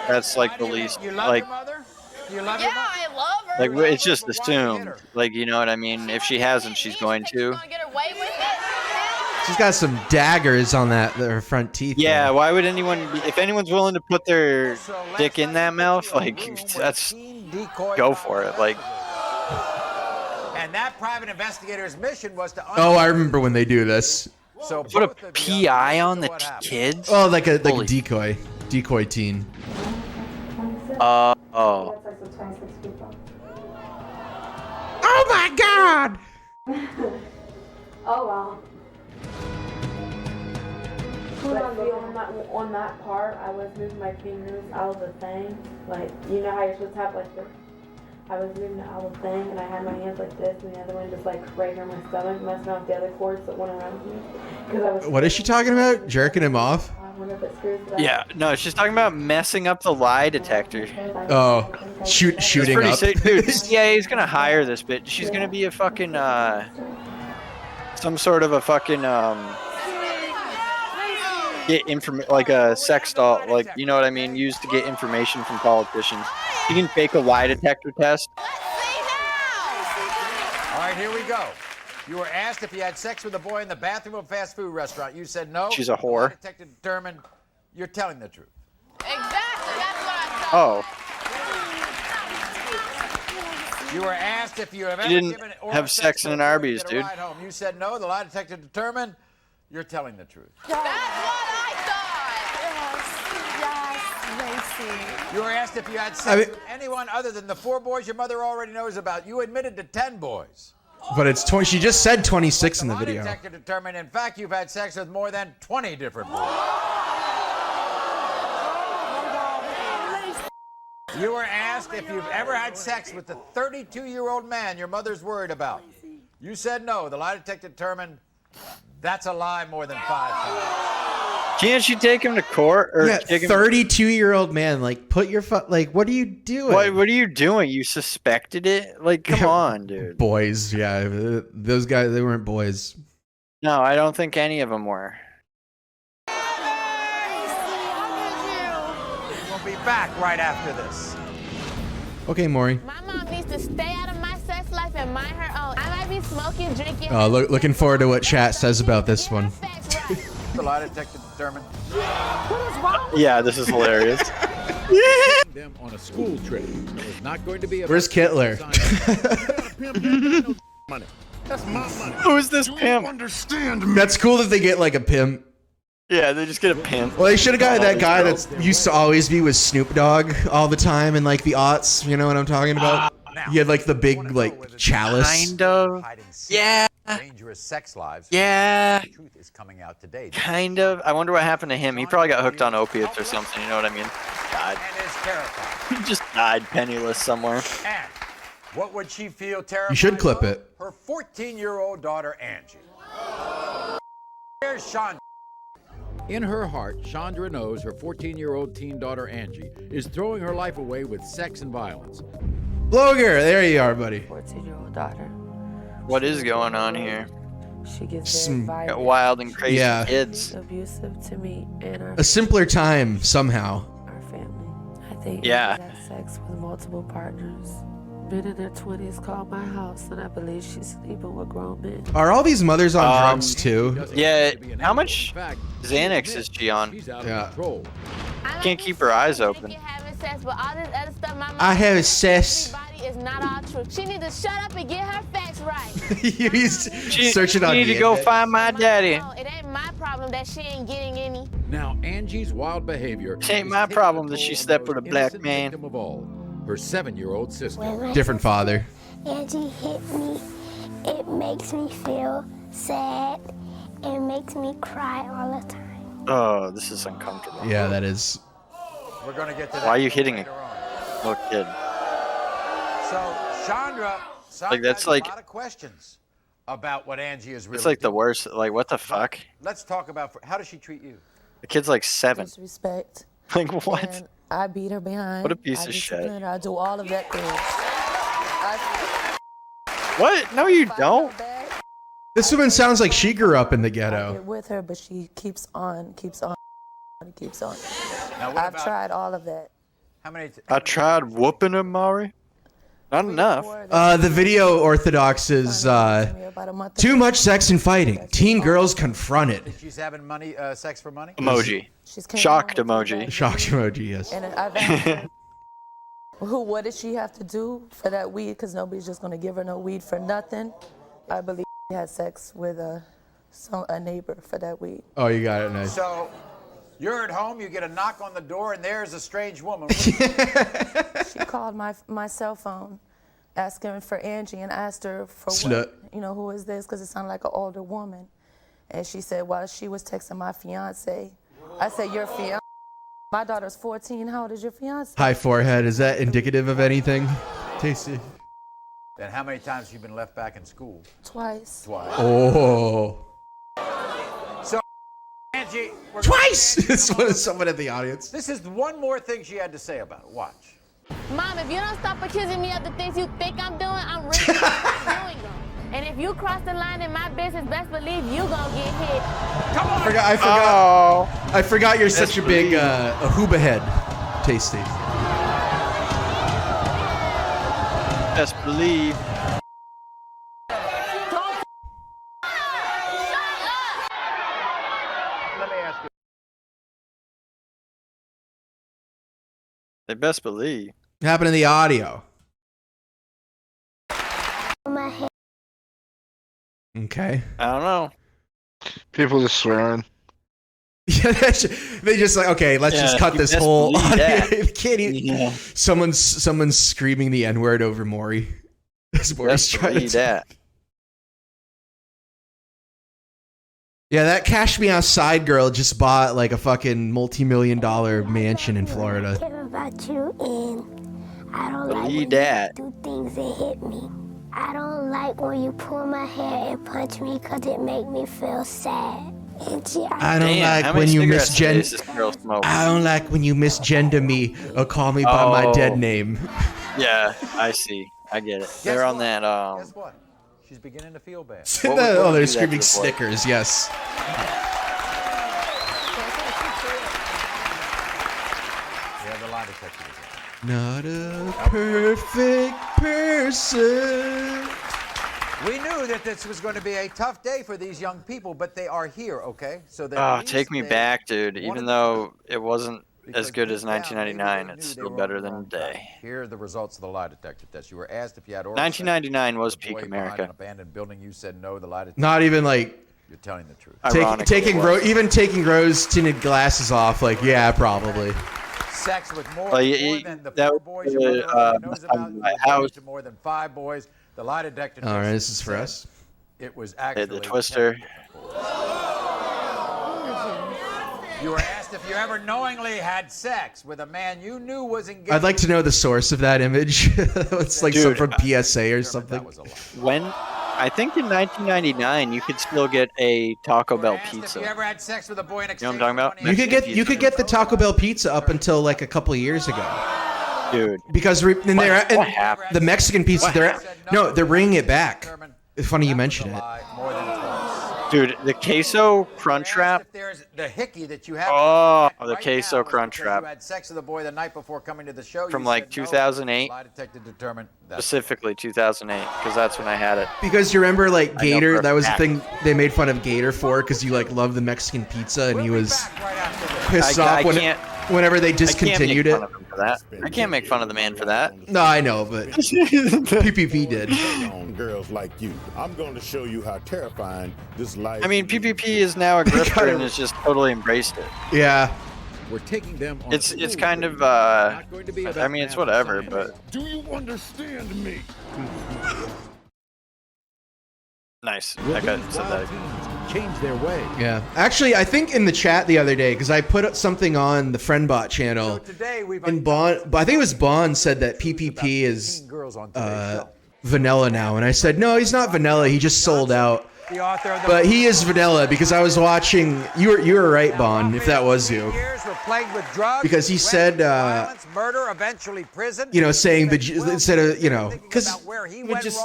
[SPEAKER 2] that's like the least,
[SPEAKER 4] You love
[SPEAKER 2] like,
[SPEAKER 4] your mother? You love your
[SPEAKER 9] Yeah,
[SPEAKER 4] mother?
[SPEAKER 9] I love her.
[SPEAKER 2] like it's just
[SPEAKER 4] But why you hit
[SPEAKER 2] assumed.
[SPEAKER 4] her?
[SPEAKER 2] Like, you know what I mean? If she hasn't, she's going to.
[SPEAKER 9] She's gonna get away with it.
[SPEAKER 1] She's got some daggers on her front teeth.
[SPEAKER 2] Yeah,
[SPEAKER 1] there.
[SPEAKER 2] why would anyone? If anyone's willing to put their dick in that mouth, like, that's go for it. Like,
[SPEAKER 4] And that private investigator's mission was to.
[SPEAKER 1] Oh, I remember when they do this.
[SPEAKER 4] So
[SPEAKER 2] put a
[SPEAKER 4] both of you
[SPEAKER 2] PI on the
[SPEAKER 4] what happened.
[SPEAKER 2] kids.
[SPEAKER 1] Oh, like a
[SPEAKER 2] Holy-
[SPEAKER 1] decoy teen.
[SPEAKER 2] Oh,
[SPEAKER 1] Oh my god!
[SPEAKER 10] Oh wow. But see, on that part, I was moving my fingers out of the thing. Like, you know how you're supposed to have like the. I was moving it out of the thing, and I had my hands like this, and the other one just like right here on my stomach, messing with the other cords that went around me. Because I was.
[SPEAKER 1] What is she talking about? Jerking him off?
[SPEAKER 10] I wonder if it screws it up.
[SPEAKER 2] yeah. No, she's talking about messing up the lie detector.
[SPEAKER 1] Oh, shooting
[SPEAKER 2] Pretty
[SPEAKER 1] up.
[SPEAKER 2] sick, dude. CIA's gonna hire this bitch. She's gonna be a fucking some sort of a fucking get like a sex doll, like, you know what I mean, used to get information from politicians. You can fake a lie detector test.
[SPEAKER 4] All right, here we go. You were asked if you had sex with a boy in the bathroom of a fast food restaurant. You said no.
[SPEAKER 2] She's a whore.
[SPEAKER 4] The detective determined you're telling the truth.
[SPEAKER 9] Exactly. That's what I thought.
[SPEAKER 2] Oh,
[SPEAKER 4] You were asked if you have ever
[SPEAKER 2] didn't
[SPEAKER 4] given oral
[SPEAKER 2] have sex
[SPEAKER 4] to
[SPEAKER 2] in
[SPEAKER 4] a
[SPEAKER 2] an
[SPEAKER 4] boy to
[SPEAKER 2] Arby's,
[SPEAKER 4] get a
[SPEAKER 2] dude.
[SPEAKER 4] ride home. You said no. The lie detector determined you're telling the truth.
[SPEAKER 9] That's what I thought.
[SPEAKER 6] Yes, Lacey.
[SPEAKER 4] You were asked if you had sex
[SPEAKER 1] I mean-
[SPEAKER 4] with anyone other than the 4 boys your mother already knows about. You admitted to 10 boys.
[SPEAKER 1] But it's 20. She just said 26 in the
[SPEAKER 4] lie
[SPEAKER 1] video.
[SPEAKER 4] detector determined, in fact, you've had sex with more than 20 different boys. You were asked if you've ever had sex with the 32-year-old man your mother's worried about. You said no. The lie detector determined that's a lie more than 5 times.
[SPEAKER 2] Can't you take him to court? Or
[SPEAKER 1] Yeah,
[SPEAKER 2] take him
[SPEAKER 1] 32-year-old man. Like, put your like, what are you doing?
[SPEAKER 2] What are you doing? You suspected it? Like, come on, dude.
[SPEAKER 1] Boys, yeah, those guys, they weren't boys.
[SPEAKER 2] No, I don't think any of them were.
[SPEAKER 4] We'll be back right after this.
[SPEAKER 1] Okay, Maury.
[SPEAKER 9] My mom needs to stay out of my sex life and mind her own. I might be smoking, drinking.
[SPEAKER 1] Looking forward to what chat says about this one.
[SPEAKER 4] The lie detector determined.
[SPEAKER 2] Yeah, this is hilarious.
[SPEAKER 3] Them on a school trip. It's not going to be.
[SPEAKER 1] Where's Kittler?
[SPEAKER 3] Money. That's my money.
[SPEAKER 2] Who's this pimp?
[SPEAKER 7] Understand me.
[SPEAKER 1] That's cool that they get like a pimp.
[SPEAKER 2] Yeah, they just get a pimp.
[SPEAKER 1] Well, they should have got that guy that used to always be with Snoop Dogg all the time in like the aughts. You know what I'm talking about? He had like the big like chalice.
[SPEAKER 8] Kind of. Yeah.
[SPEAKER 4] Dangerous sex lives.
[SPEAKER 8] Yeah.
[SPEAKER 4] The truth is coming out today.
[SPEAKER 8] Kind of. I wonder what happened to him. He probably got hooked on opiates or something. You know what I mean? Died.
[SPEAKER 4] And is terrified.
[SPEAKER 8] He just died penniless somewhere.
[SPEAKER 4] And what would she feel terrified?
[SPEAKER 1] You should clip
[SPEAKER 4] of?
[SPEAKER 1] it.
[SPEAKER 4] Her 14-year-old daughter Angie. Here's Sean.
[SPEAKER 3] In her heart, Chandra knows her 14-year-old teen daughter Angie is throwing her life away with sex and violence.
[SPEAKER 1] Bloger, there you are, buddy.
[SPEAKER 6] 14-year-old daughter.
[SPEAKER 8] What is going on here?
[SPEAKER 6] She gets
[SPEAKER 1] Some-
[SPEAKER 6] very
[SPEAKER 8] Got
[SPEAKER 6] violent,
[SPEAKER 8] wild and crazy
[SPEAKER 1] Yeah.
[SPEAKER 8] kids.
[SPEAKER 6] abusive to me and
[SPEAKER 1] A simpler time somehow.
[SPEAKER 6] our family. I think
[SPEAKER 8] Yeah.
[SPEAKER 6] Angie had sex with multiple partners. Men in their 20s called my house, and I believe she's sleeping with grown men.
[SPEAKER 1] Are all these mothers on drugs too?
[SPEAKER 8] Yeah. How much Xanax is she on?
[SPEAKER 3] She's out
[SPEAKER 1] Yeah.
[SPEAKER 3] of control.
[SPEAKER 8] Can't keep her eyes open.
[SPEAKER 9] Sex, but all this other stuff my mom
[SPEAKER 1] I have sex.
[SPEAKER 9] everybody is not all true. She needs to shut up and get her facts right.
[SPEAKER 1] He's
[SPEAKER 8] She,
[SPEAKER 1] searching on
[SPEAKER 8] you need
[SPEAKER 1] the
[SPEAKER 8] to go
[SPEAKER 1] internet.
[SPEAKER 8] find my daddy.
[SPEAKER 9] No, it ain't my problem that she ain't getting any.
[SPEAKER 3] Now, Angie's wild behavior.
[SPEAKER 8] It ain't
[SPEAKER 3] is
[SPEAKER 8] my
[SPEAKER 3] taking
[SPEAKER 8] problem
[SPEAKER 3] a
[SPEAKER 8] that
[SPEAKER 3] toll
[SPEAKER 8] she
[SPEAKER 3] on
[SPEAKER 8] slept
[SPEAKER 3] the
[SPEAKER 8] with a
[SPEAKER 3] most
[SPEAKER 8] black
[SPEAKER 3] innocent
[SPEAKER 8] man.
[SPEAKER 3] victim of all, her 7-year-old sister.
[SPEAKER 1] Different father.
[SPEAKER 11] Angie hit me. It makes me feel sad. It makes me cry all the time.
[SPEAKER 8] Oh, this is uncomfortable.
[SPEAKER 1] Yeah, that is.
[SPEAKER 4] We're going to get to that.
[SPEAKER 8] Why are you hitting a
[SPEAKER 4] later on.
[SPEAKER 8] little kid?
[SPEAKER 4] So, Chandra,
[SPEAKER 8] Like, that's
[SPEAKER 4] a
[SPEAKER 8] like-
[SPEAKER 4] lot of questions about what Angie is really
[SPEAKER 8] It's like the
[SPEAKER 4] doing.
[SPEAKER 8] worst. Like, what the fuck?
[SPEAKER 4] Let's talk about how does she treat you?
[SPEAKER 8] The kid's like 7.
[SPEAKER 6] Disrespect.
[SPEAKER 8] Like, what?
[SPEAKER 6] And I beat her behind.
[SPEAKER 8] What a piece
[SPEAKER 6] I
[SPEAKER 8] of
[SPEAKER 6] discipline
[SPEAKER 8] shit.
[SPEAKER 6] her, I do all of that things.
[SPEAKER 8] What? No, you don't.
[SPEAKER 1] This woman sounds like she grew up in the
[SPEAKER 6] I get
[SPEAKER 1] ghetto.
[SPEAKER 6] with her, but she keeps on.
[SPEAKER 4] Now, what
[SPEAKER 6] I've
[SPEAKER 4] about
[SPEAKER 6] tried all of that.
[SPEAKER 4] how many?
[SPEAKER 8] I tried whooping him, Mari. Not enough.
[SPEAKER 1] The video orthodox is too much sex and fighting. Teen girls confront it.
[SPEAKER 4] She's having money, sex for money.
[SPEAKER 8] Emoji.
[SPEAKER 6] She's came
[SPEAKER 8] Shocked
[SPEAKER 6] home with
[SPEAKER 8] emoji.
[SPEAKER 1] Shock emoji, yes.
[SPEAKER 6] And I've asked her, what does she have to do for that weed? Because nobody's just going to give her no weed for nothing. I believe she had sex with a neighbor for that weed.
[SPEAKER 1] Oh, you got it, nice.
[SPEAKER 4] So, you're at home, you get a knock on the door, and there's a strange woman.
[SPEAKER 6] She called my cell phone asking for Angie and asked her for
[SPEAKER 1] Slut.
[SPEAKER 6] what, who is this? Because it sounded like an older woman. And she said, well, she was texting my fiance. I said, your fiance? My daughter's 14. How old is your fiance?
[SPEAKER 1] High forehead. Is that indicative of anything? Tasty.
[SPEAKER 4] Then how many times have you been left back in school?
[SPEAKER 6] Twice.
[SPEAKER 4] Twice.
[SPEAKER 1] Oh.
[SPEAKER 4] So, Angie, we're
[SPEAKER 1] Twice! This one is someone in the audience.
[SPEAKER 4] This is one more thing she had to say about it. Watch.
[SPEAKER 9] Mom, if you don't stop accusing me of the things you think I'm doing, I'm really doing them. And if you cross the line in my business, best believe you gonna get hit.
[SPEAKER 4] Come on.
[SPEAKER 1] I forgot. I forgot you're such a big Ahuba head. Tasty.
[SPEAKER 8] Best believe.
[SPEAKER 4] Let me ask you.
[SPEAKER 8] They best believe.
[SPEAKER 1] What happened to the audio?
[SPEAKER 11] My head.
[SPEAKER 1] Okay.
[SPEAKER 8] I don't know.
[SPEAKER 7] People just swearing.
[SPEAKER 1] Yeah, they just like, okay, let's
[SPEAKER 8] Yeah,
[SPEAKER 1] just cut
[SPEAKER 8] you
[SPEAKER 1] this
[SPEAKER 8] best
[SPEAKER 1] whole
[SPEAKER 8] believe
[SPEAKER 1] audio.
[SPEAKER 8] that.
[SPEAKER 1] Can't even, someone's screaming the N-word over Maury. That's what he's
[SPEAKER 8] Best
[SPEAKER 1] trying to
[SPEAKER 8] believe
[SPEAKER 1] do.
[SPEAKER 8] that.
[SPEAKER 1] Yeah, that Cash Me Outside girl just bought like a fucking multi-million-dollar mansion in Florida.
[SPEAKER 11] I care about you, and I don't like
[SPEAKER 2] Believe
[SPEAKER 11] when
[SPEAKER 2] that.
[SPEAKER 11] you do things that hit me. I don't like when you pull my hair and punch me because it make me feel sad.
[SPEAKER 1] I don't like when you misgender. I don't like when you misgender me or call me by my dead name.
[SPEAKER 2] Yeah, I see. I get it. They're on that.
[SPEAKER 4] Guess what? She's beginning to feel bad.
[SPEAKER 1] Oh, they're screaming Snickers. Yes.
[SPEAKER 4] We have the lie detector.
[SPEAKER 1] Not a perfect person.
[SPEAKER 4] We knew that this was going to be a tough day for these young people, but they are here, okay? So
[SPEAKER 2] Take me back, dude. Even though it wasn't as good as 1999, it's still better than today.
[SPEAKER 4] Here are the results of the lie detector test. You were asked if you had
[SPEAKER 2] 1999 was peak
[SPEAKER 4] an
[SPEAKER 2] America.
[SPEAKER 4] abandoned building. You said no. The lie detector.
[SPEAKER 1] Not even like.
[SPEAKER 4] You're telling the truth.
[SPEAKER 1] Even taking rose tinted glasses off. Like, yeah, probably.
[SPEAKER 4] Sex with more than the 4 boys your mother knows about.
[SPEAKER 2] My house.
[SPEAKER 4] To more than 5 boys. The lie detector.
[SPEAKER 1] All right, this is for us.
[SPEAKER 4] It was actually
[SPEAKER 2] the Twister.
[SPEAKER 4] You were asked if you ever knowingly had sex with a man you knew was engaged.
[SPEAKER 1] I'd like to know the source of that image. It's like some from PSA or something.
[SPEAKER 2] I think in 1999 you could still get a Taco Bell pizza.
[SPEAKER 4] If you ever had sex with a boy in
[SPEAKER 2] You know what I'm talking about?
[SPEAKER 1] You could get the Taco Bell pizza up until like a couple of years ago.
[SPEAKER 2] Dude.
[SPEAKER 1] Because the Mexican pizza, they're bringing it back. It's funny you mention it.
[SPEAKER 2] Dude, the queso crunch wrap.
[SPEAKER 4] There's the hickey that you have.
[SPEAKER 2] Oh, the queso crunch
[SPEAKER 4] You
[SPEAKER 2] wrap.
[SPEAKER 4] had sex with a boy the night before coming to the show.
[SPEAKER 2] From
[SPEAKER 4] You
[SPEAKER 2] like
[SPEAKER 4] said no.
[SPEAKER 2] 2008.
[SPEAKER 4] Lie detector determined that.
[SPEAKER 2] Specifically 2008, because that's when I had it.
[SPEAKER 1] Because you remember like
[SPEAKER 2] I know
[SPEAKER 1] Gator,
[SPEAKER 2] for a
[SPEAKER 1] that was the
[SPEAKER 2] fact.
[SPEAKER 1] thing they made fun of Gator for, because you like love the Mexican pizza and he was pissed off whenever they discontinued it.
[SPEAKER 2] I can't make fun of the man for that.
[SPEAKER 1] No, I know, but PPP did.
[SPEAKER 12] Girls like you, I'm going to show you how terrifying this life.
[SPEAKER 2] I mean, PPP is now a grifter and has just totally embraced it.
[SPEAKER 1] Yeah.
[SPEAKER 3] We're taking them on
[SPEAKER 2] It's kind of I mean, it's whatever, but
[SPEAKER 12] Do you understand me?
[SPEAKER 2] nice. That guy said that.
[SPEAKER 3] change their way.
[SPEAKER 1] Yeah. Actually, I think in the chat the other day, because I put up something on the Friendbot channel, and Bond, I think it was Bond said that PPP is vanilla now, and I said no, he's not vanilla. He just sold out. But he is vanilla because I was watching. You were right, Bond, if that was you. Because he said,
[SPEAKER 4] murder, eventually prison.
[SPEAKER 1] you know, saying instead of because
[SPEAKER 4] he
[SPEAKER 1] would just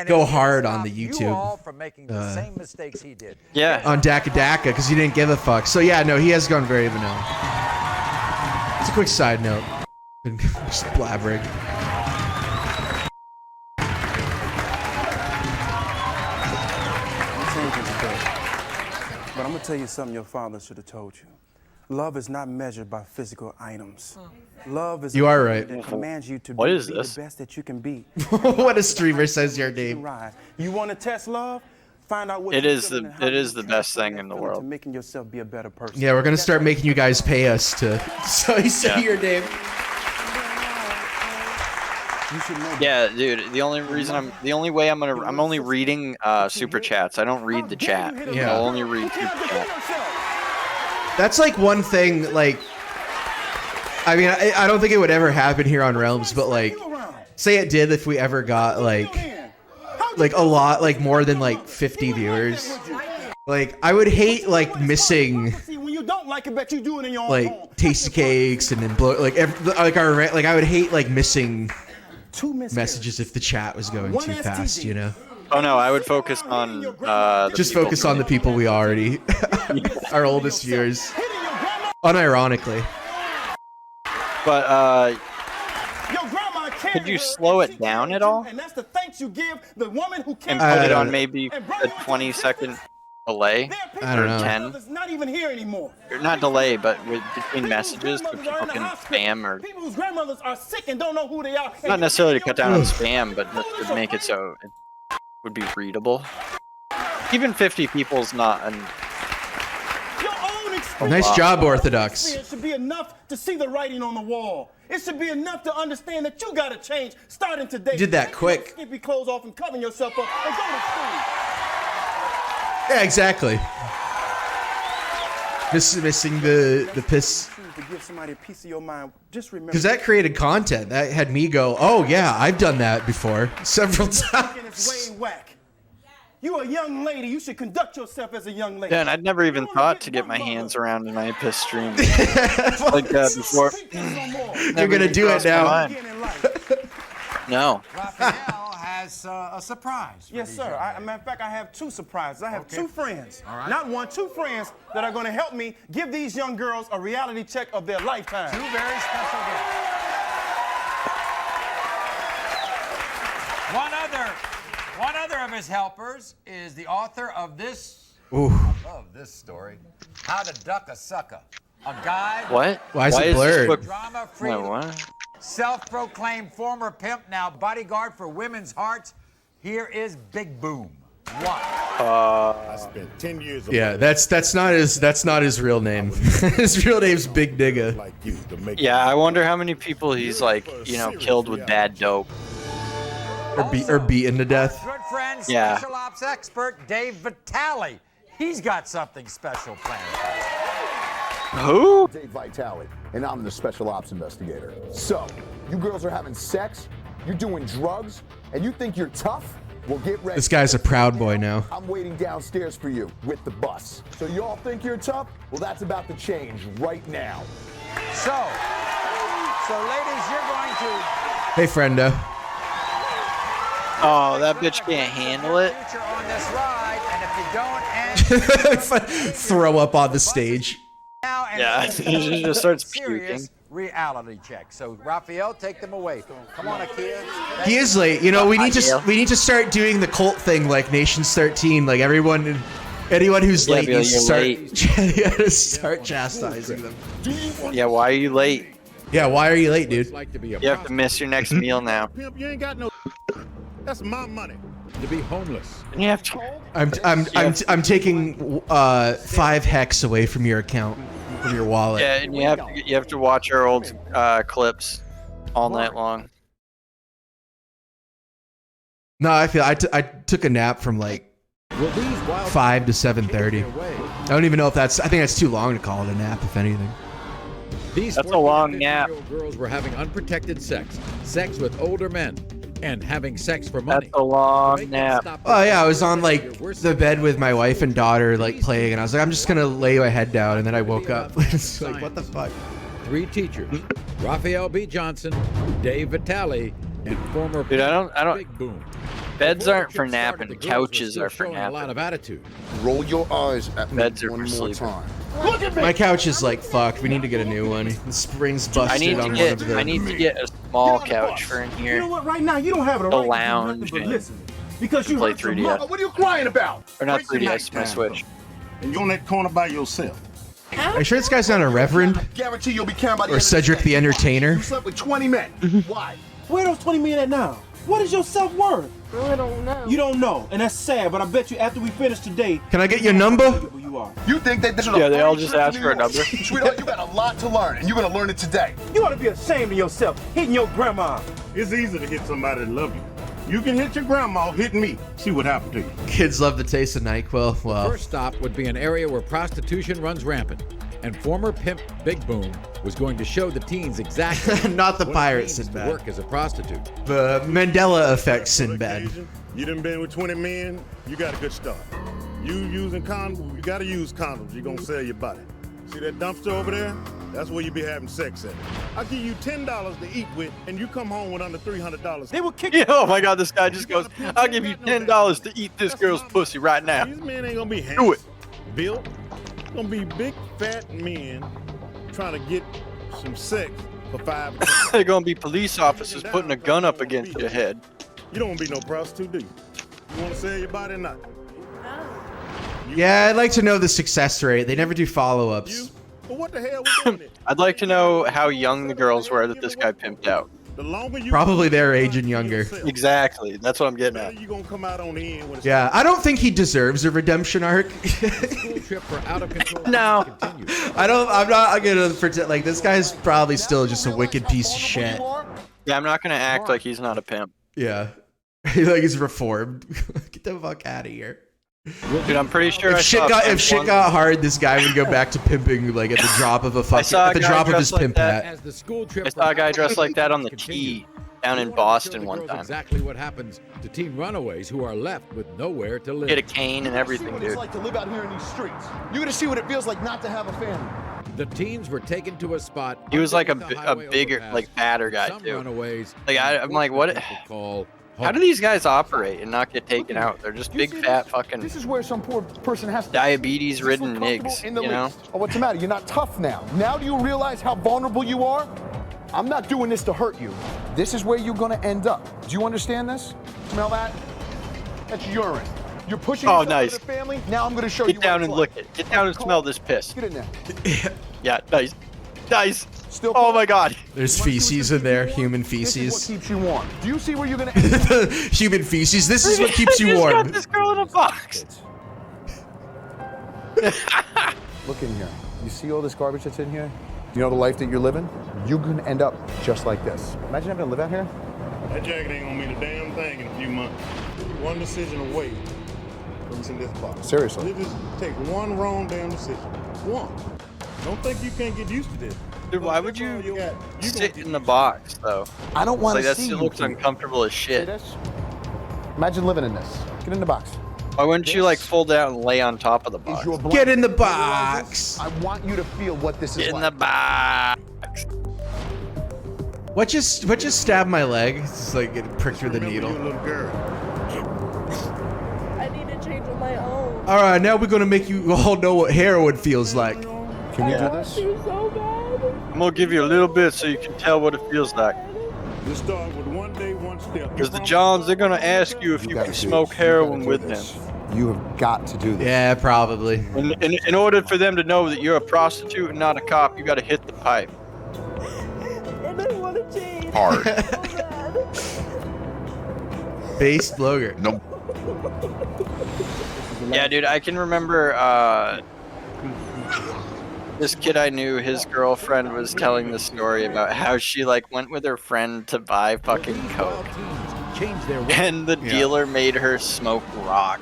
[SPEAKER 1] go hard on the YouTube.
[SPEAKER 4] From making the same mistakes he did.
[SPEAKER 2] Yeah.
[SPEAKER 1] On Daka Daka because he didn't give a fuck. So yeah, no, he has gone very vanilla. It's a quick side note. Just blabbering.
[SPEAKER 13] But I'm gonna tell you something your father should have told you. Love is not measured by physical items. Love is
[SPEAKER 1] You are right.
[SPEAKER 13] that commands you to
[SPEAKER 2] What
[SPEAKER 13] be
[SPEAKER 2] is
[SPEAKER 13] the
[SPEAKER 2] this?
[SPEAKER 13] best that you can be.
[SPEAKER 1] What a streamer says your name.
[SPEAKER 13] You want to test love? Find out what
[SPEAKER 2] It
[SPEAKER 13] you're
[SPEAKER 2] is
[SPEAKER 13] feeling
[SPEAKER 2] the
[SPEAKER 13] and how
[SPEAKER 2] it
[SPEAKER 13] you
[SPEAKER 2] is the
[SPEAKER 13] transfer
[SPEAKER 2] best thing
[SPEAKER 13] that
[SPEAKER 2] in the
[SPEAKER 13] feeling to
[SPEAKER 2] world.
[SPEAKER 13] making yourself be a better person.
[SPEAKER 1] Yeah, we're gonna start making you guys pay us to say your name.
[SPEAKER 13] You should know.
[SPEAKER 2] Yeah, dude. The only way I'm only reading super chats. I don't read the chat.
[SPEAKER 1] Yeah.
[SPEAKER 2] I'll only read super chat.
[SPEAKER 1] That's like one thing. Like, I mean, I don't think it would ever happen here on Realms, but like, say it did if we ever got like a lot, like more than like 50 viewers. Like, I would hate like missing
[SPEAKER 13] When you don't like it, bet you do it in your own home.
[SPEAKER 1] like Tasty Cakes and then I would hate like missing messages if the chat was going too fast, you know.
[SPEAKER 2] Oh no, I would focus on
[SPEAKER 1] Just focus on the people we already our oldest viewers. Unironically.
[SPEAKER 2] But
[SPEAKER 13] Your grandma
[SPEAKER 2] could you slow it down at all?
[SPEAKER 13] And that's the thanks you give the woman who
[SPEAKER 2] And
[SPEAKER 13] can't
[SPEAKER 2] put it on maybe a 20-second delay?
[SPEAKER 1] I don't know.
[SPEAKER 2] 10?
[SPEAKER 13] It's not even here anymore.
[SPEAKER 2] Or not delay, but between messages so people can spam or
[SPEAKER 13] People whose grandmothers are sick and don't know who they are.
[SPEAKER 2] not necessarily to cut down on spam, but just to make it so it would be readable. Even 50 people's not an
[SPEAKER 1] Nice job, Orthodox.
[SPEAKER 13] It should be enough to see the writing on the wall. It should be enough to understand that you gotta change starting today.
[SPEAKER 1] You did that
[SPEAKER 13] Take
[SPEAKER 1] quick.
[SPEAKER 13] your skimpy clothes off and covering yourself up and go to school.
[SPEAKER 1] Yeah, exactly. Missing the piss.
[SPEAKER 13] To give somebody a piece of your mind, just remember.
[SPEAKER 1] Because that created content. That had me go, oh yeah, I've done that before several
[SPEAKER 13] It's
[SPEAKER 1] times.
[SPEAKER 13] way whack. You a young lady. You should conduct yourself as a young lady.
[SPEAKER 2] Yeah, and I'd never even thought to get my hands around an IPIS stream like that before.
[SPEAKER 1] You're gonna do it now.
[SPEAKER 2] No.
[SPEAKER 4] Raphael has a surprise.
[SPEAKER 13] Yes, sir. Matter of fact, I have 2 surprises. I have 2 friends.
[SPEAKER 4] All right.
[SPEAKER 13] Not one, 2 friends that are going to help me give these young girls a reality check of their lifetime.
[SPEAKER 4] 2 very special guests. One other of his helpers is the author of this.
[SPEAKER 1] Ooh.
[SPEAKER 4] I love this story. How to Duck a Sucker. A guide.
[SPEAKER 2] What?
[SPEAKER 1] Why is it blurred?
[SPEAKER 4] Drama-free.
[SPEAKER 2] Wait, what?
[SPEAKER 4] Self-proclaimed former pimp, now bodyguard for women's hearts. Here is Big Boom. What?
[SPEAKER 12] I spent 10 years of
[SPEAKER 1] Yeah, that's not his real name. His real name's Big Digga.
[SPEAKER 12] like you to make
[SPEAKER 2] Yeah, I wonder how many people he's like, killed with bad dope.
[SPEAKER 1] Or beaten to death.
[SPEAKER 4] Good friend,
[SPEAKER 2] Yeah.
[SPEAKER 4] special ops expert Dave Vitale. He's got something special planned.
[SPEAKER 2] Who?
[SPEAKER 14] Dave Vitale, and I'm the special ops investigator. So, you girls are having sex, you're doing drugs, and you think you're tough? Well, get ready.
[SPEAKER 1] This guy's a proud boy now.
[SPEAKER 14] I'm waiting downstairs for you with the bus. So y'all think you're tough? Well, that's about to change right now.
[SPEAKER 4] So ladies, you're going to
[SPEAKER 1] Hey, friendo.
[SPEAKER 2] Oh, that bitch can't handle it.
[SPEAKER 4] future on this ride, and if you don't end
[SPEAKER 1] Throw up on the stage.
[SPEAKER 4] now, and
[SPEAKER 2] Yeah,
[SPEAKER 4] it's
[SPEAKER 2] she just starts
[SPEAKER 4] serious
[SPEAKER 2] puking.
[SPEAKER 4] reality check. So Raphael, take them away. Come on, Akia.
[SPEAKER 1] He is late. You know, we need to start doing the cult thing like Nations 13. Like anyone who's
[SPEAKER 2] Yeah,
[SPEAKER 1] late
[SPEAKER 2] be like,
[SPEAKER 1] needs to
[SPEAKER 2] "You're
[SPEAKER 1] start start chastising them.
[SPEAKER 2] Yeah, why are you late?
[SPEAKER 1] Yeah, why are you late, dude?
[SPEAKER 2] You have to miss your next meal now.
[SPEAKER 12] Pimp, you ain't got no. That's my money.
[SPEAKER 3] To be homeless.
[SPEAKER 2] And you have to.
[SPEAKER 1] I'm taking 5 hex away from your account, from your wallet.
[SPEAKER 2] Yeah, and you have to watch our old clips all night long.
[SPEAKER 1] No, I took a nap from like 5 to 7:30. I don't even know if I think that's too long to call it a nap, if anything.
[SPEAKER 2] That's a long nap.
[SPEAKER 3] Girls were having unprotected sex with older men, and having sex for money.
[SPEAKER 2] That's a long nap.
[SPEAKER 1] Oh yeah, I was on like the bed with my wife and daughter like playing, and I was like, I'm just gonna lay my head down, and then I woke up. It's like, what the fuck?
[SPEAKER 3] 3 teachers: Raphael B. Johnson, Dave Vitale, and former
[SPEAKER 2] Dude, I don't.
[SPEAKER 3] Big Boom.
[SPEAKER 2] Beds
[SPEAKER 3] Before
[SPEAKER 2] aren't
[SPEAKER 3] the
[SPEAKER 2] for
[SPEAKER 3] trip started,
[SPEAKER 2] napping.
[SPEAKER 3] the girls were
[SPEAKER 2] Couches
[SPEAKER 3] still
[SPEAKER 2] are for
[SPEAKER 3] showing a lot
[SPEAKER 2] napping.
[SPEAKER 3] of attitude.
[SPEAKER 14] Roll your eyes at me
[SPEAKER 2] Beds are
[SPEAKER 14] one
[SPEAKER 2] for
[SPEAKER 14] more
[SPEAKER 2] sleeping.
[SPEAKER 14] time. Look at me!
[SPEAKER 1] My couch is like fucked. We need to get a new one. The spring's busted
[SPEAKER 2] I need
[SPEAKER 1] on
[SPEAKER 2] to
[SPEAKER 1] one of the.
[SPEAKER 2] get a small couch for in
[SPEAKER 13] You know
[SPEAKER 2] here.
[SPEAKER 13] what? Right now, you don't have it
[SPEAKER 2] A
[SPEAKER 13] right to do
[SPEAKER 2] lounge
[SPEAKER 13] nothing but
[SPEAKER 2] and
[SPEAKER 13] listen. Because you
[SPEAKER 2] play
[SPEAKER 13] hurt your
[SPEAKER 2] 3DS.
[SPEAKER 13] mother.
[SPEAKER 14] What are you crying about?
[SPEAKER 2] Or not
[SPEAKER 12] Wait till
[SPEAKER 2] 3DS, my
[SPEAKER 12] nighttime,
[SPEAKER 2] Switch.
[SPEAKER 12] And you're on that corner by yourself.
[SPEAKER 1] Are you sure this guy's not a reverend?
[SPEAKER 14] Guarantee you'll be carrying by the
[SPEAKER 1] Or
[SPEAKER 14] end of
[SPEAKER 1] Cedric the Entertainer?
[SPEAKER 14] You slept with 20 men. Why?
[SPEAKER 13] Where are those 20 million at now? What is your self-worth?
[SPEAKER 5] I don't know.
[SPEAKER 13] You don't know, and that's sad, but I bet you after we finish today,
[SPEAKER 1] Can I get your number?
[SPEAKER 13] who you are.
[SPEAKER 14] You think that this is
[SPEAKER 2] Yeah,
[SPEAKER 14] a
[SPEAKER 2] they all
[SPEAKER 14] free
[SPEAKER 2] just
[SPEAKER 14] trip to
[SPEAKER 2] ask
[SPEAKER 14] New
[SPEAKER 2] for a
[SPEAKER 14] York?
[SPEAKER 2] number.
[SPEAKER 14] Sweetheart, you got a lot to learn, and you're gonna learn it today.
[SPEAKER 13] You ought to be ashamed of yourself, hitting your grandma.
[SPEAKER 12] It's easy to hit somebody that love you. You can hit your grandma, hit me. See what happened to you.
[SPEAKER 1] Kids love the taste of NyQuil. Well,
[SPEAKER 3] First stop would be an area where prostitution runs rampant, and former pimp Big Boom was going to show the teens exactly
[SPEAKER 1] not the
[SPEAKER 3] what it
[SPEAKER 1] pirate
[SPEAKER 3] means to
[SPEAKER 1] Sinbad.
[SPEAKER 3] work as a prostitute.
[SPEAKER 1] The Mandela effect Sinbad.
[SPEAKER 12] Occasion, you done been with 20 men, you got a good start. You using condoms, you gotta use condoms. You're gonna sell your body. See that dumpster over there? That's where you be having sex at. I'll give you $10 to eat with, and you come home with under $300.
[SPEAKER 13] They will kick
[SPEAKER 2] Yeah, oh my God, this guy just goes, I'll give you $10 to eat this girl's pussy right now.
[SPEAKER 12] These men ain't gonna be
[SPEAKER 2] Do
[SPEAKER 12] handsome,
[SPEAKER 2] it.
[SPEAKER 12] built. Gonna be big, fat men trying to get some sex for $5.
[SPEAKER 2] They're gonna be police officers putting a gun up against your head.
[SPEAKER 12] You don't want to be no prostitute, do you? You want to sell your body or not?
[SPEAKER 1] Yeah, I'd like to know the success rate. They never do follow-ups.
[SPEAKER 12] But what the hell we doing it?
[SPEAKER 2] I'd like to know how young the girls were that this guy pimped out.
[SPEAKER 12] The longer you
[SPEAKER 1] Probably their age and younger.
[SPEAKER 2] Exactly, that's what I'm getting at.
[SPEAKER 12] you gonna come out on the end when it's
[SPEAKER 1] Yeah, I don't think he deserves a redemption arc.
[SPEAKER 3] School trip for out of control
[SPEAKER 2] No.
[SPEAKER 3] continues.
[SPEAKER 1] I'm not gonna pretend like this guy's probably still just a wicked piece of shit.
[SPEAKER 2] Yeah, I'm not gonna act like he's not a pimp.
[SPEAKER 1] Yeah. Like he's reformed. Get the fuck out of here.
[SPEAKER 2] Dude, I'm pretty sure
[SPEAKER 1] If shit got hard, this guy would go back to pimping like at the drop of a fucking at the drop of his pimp hat.
[SPEAKER 2] I saw a guy dressed like that on the tee down in Boston one time.
[SPEAKER 3] Exactly what happens to teen runaways who are left with nowhere to live.
[SPEAKER 2] Get a cane and everything,
[SPEAKER 14] What
[SPEAKER 2] dude.
[SPEAKER 14] it's like to live out here in these streets. You're gonna see what it feels like not to have a family.
[SPEAKER 3] The teens were taken to a spot.
[SPEAKER 2] He was like a
[SPEAKER 3] underneath the highway
[SPEAKER 2] bigger,
[SPEAKER 3] overpass.
[SPEAKER 2] like badder guy
[SPEAKER 3] Some
[SPEAKER 2] too.
[SPEAKER 3] runaways,
[SPEAKER 2] Like I'm like, what? How do these guys operate and not get taken out? They're just big fat fucking
[SPEAKER 14] This is where some poor person has to
[SPEAKER 2] diabetes-ridden niggas,
[SPEAKER 14] in the
[SPEAKER 2] you know?
[SPEAKER 14] least. Oh, what's the matter? You're not tough now. Now do you realize how vulnerable you are? I'm not doing this to hurt you. This is where you're gonna end up. Do you understand this? Smell that? That's urine. You're pushing
[SPEAKER 2] Oh,
[SPEAKER 14] yourself
[SPEAKER 2] nice.
[SPEAKER 14] to the family. Now I'm gonna show you.
[SPEAKER 2] Get down and lick it. Get down and smell this piss.
[SPEAKER 14] Get in there.
[SPEAKER 2] Yeah, nice. Nice. Oh my god.
[SPEAKER 1] There's feces in there, human
[SPEAKER 14] This is what
[SPEAKER 1] feces.
[SPEAKER 14] keeps you warm. Do you see where you're gonna end up?
[SPEAKER 1] Human feces. This is what keeps you
[SPEAKER 2] Just
[SPEAKER 1] warm.
[SPEAKER 2] got this girl in a box.
[SPEAKER 14] Look in here. You see all this garbage that's in here? You know the life that you're living? You're gonna end up just like this. Imagine having to live out here.
[SPEAKER 12] That jacket ain't gonna mean a damn thing in a few months. One decision away from what's in this box.
[SPEAKER 14] Seriously.
[SPEAKER 12] You just take one wrong damn decision. One. Don't think you can't get used to this.
[SPEAKER 2] Dude, why would you sit in the box though?
[SPEAKER 14] I don't want
[SPEAKER 2] Like
[SPEAKER 14] to
[SPEAKER 2] that
[SPEAKER 14] see
[SPEAKER 2] still
[SPEAKER 14] you.
[SPEAKER 2] looks uncomfortable as
[SPEAKER 14] See
[SPEAKER 2] shit.
[SPEAKER 14] this? Imagine living in this. Get in the box.
[SPEAKER 2] Why wouldn't you like fold out and lay on top of the box?
[SPEAKER 1] Get in the box.
[SPEAKER 14] I want you to feel what this is
[SPEAKER 2] Get in
[SPEAKER 14] like.
[SPEAKER 2] the box.
[SPEAKER 1] What just stabbed my leg? It's like getting pricked with a needle.
[SPEAKER 12] You're a little girl.
[SPEAKER 5] I need to change on my own.
[SPEAKER 1] All right, now we're gonna make you all know what heroin feels like.
[SPEAKER 14] Can you do this?
[SPEAKER 5] So bad.
[SPEAKER 2] I'm gonna give you a little bit so you can tell what it feels like.
[SPEAKER 12] Just start with one day, one step.
[SPEAKER 2] Because the Johns, they're gonna ask you if you can smoke heroin with them.
[SPEAKER 14] You have got to do this.
[SPEAKER 1] Yeah, probably.
[SPEAKER 2] In order for them to know that you're a prostitute and not a cop, you gotta hit the pipe.
[SPEAKER 5] And I want to change.
[SPEAKER 8] Hard.
[SPEAKER 1] Based blogger.
[SPEAKER 8] Nope.
[SPEAKER 2] Yeah, dude, I can remember this kid I knew, his girlfriend was telling the story about how she like went with her friend to buy fucking coke. And the dealer made her smoke rock.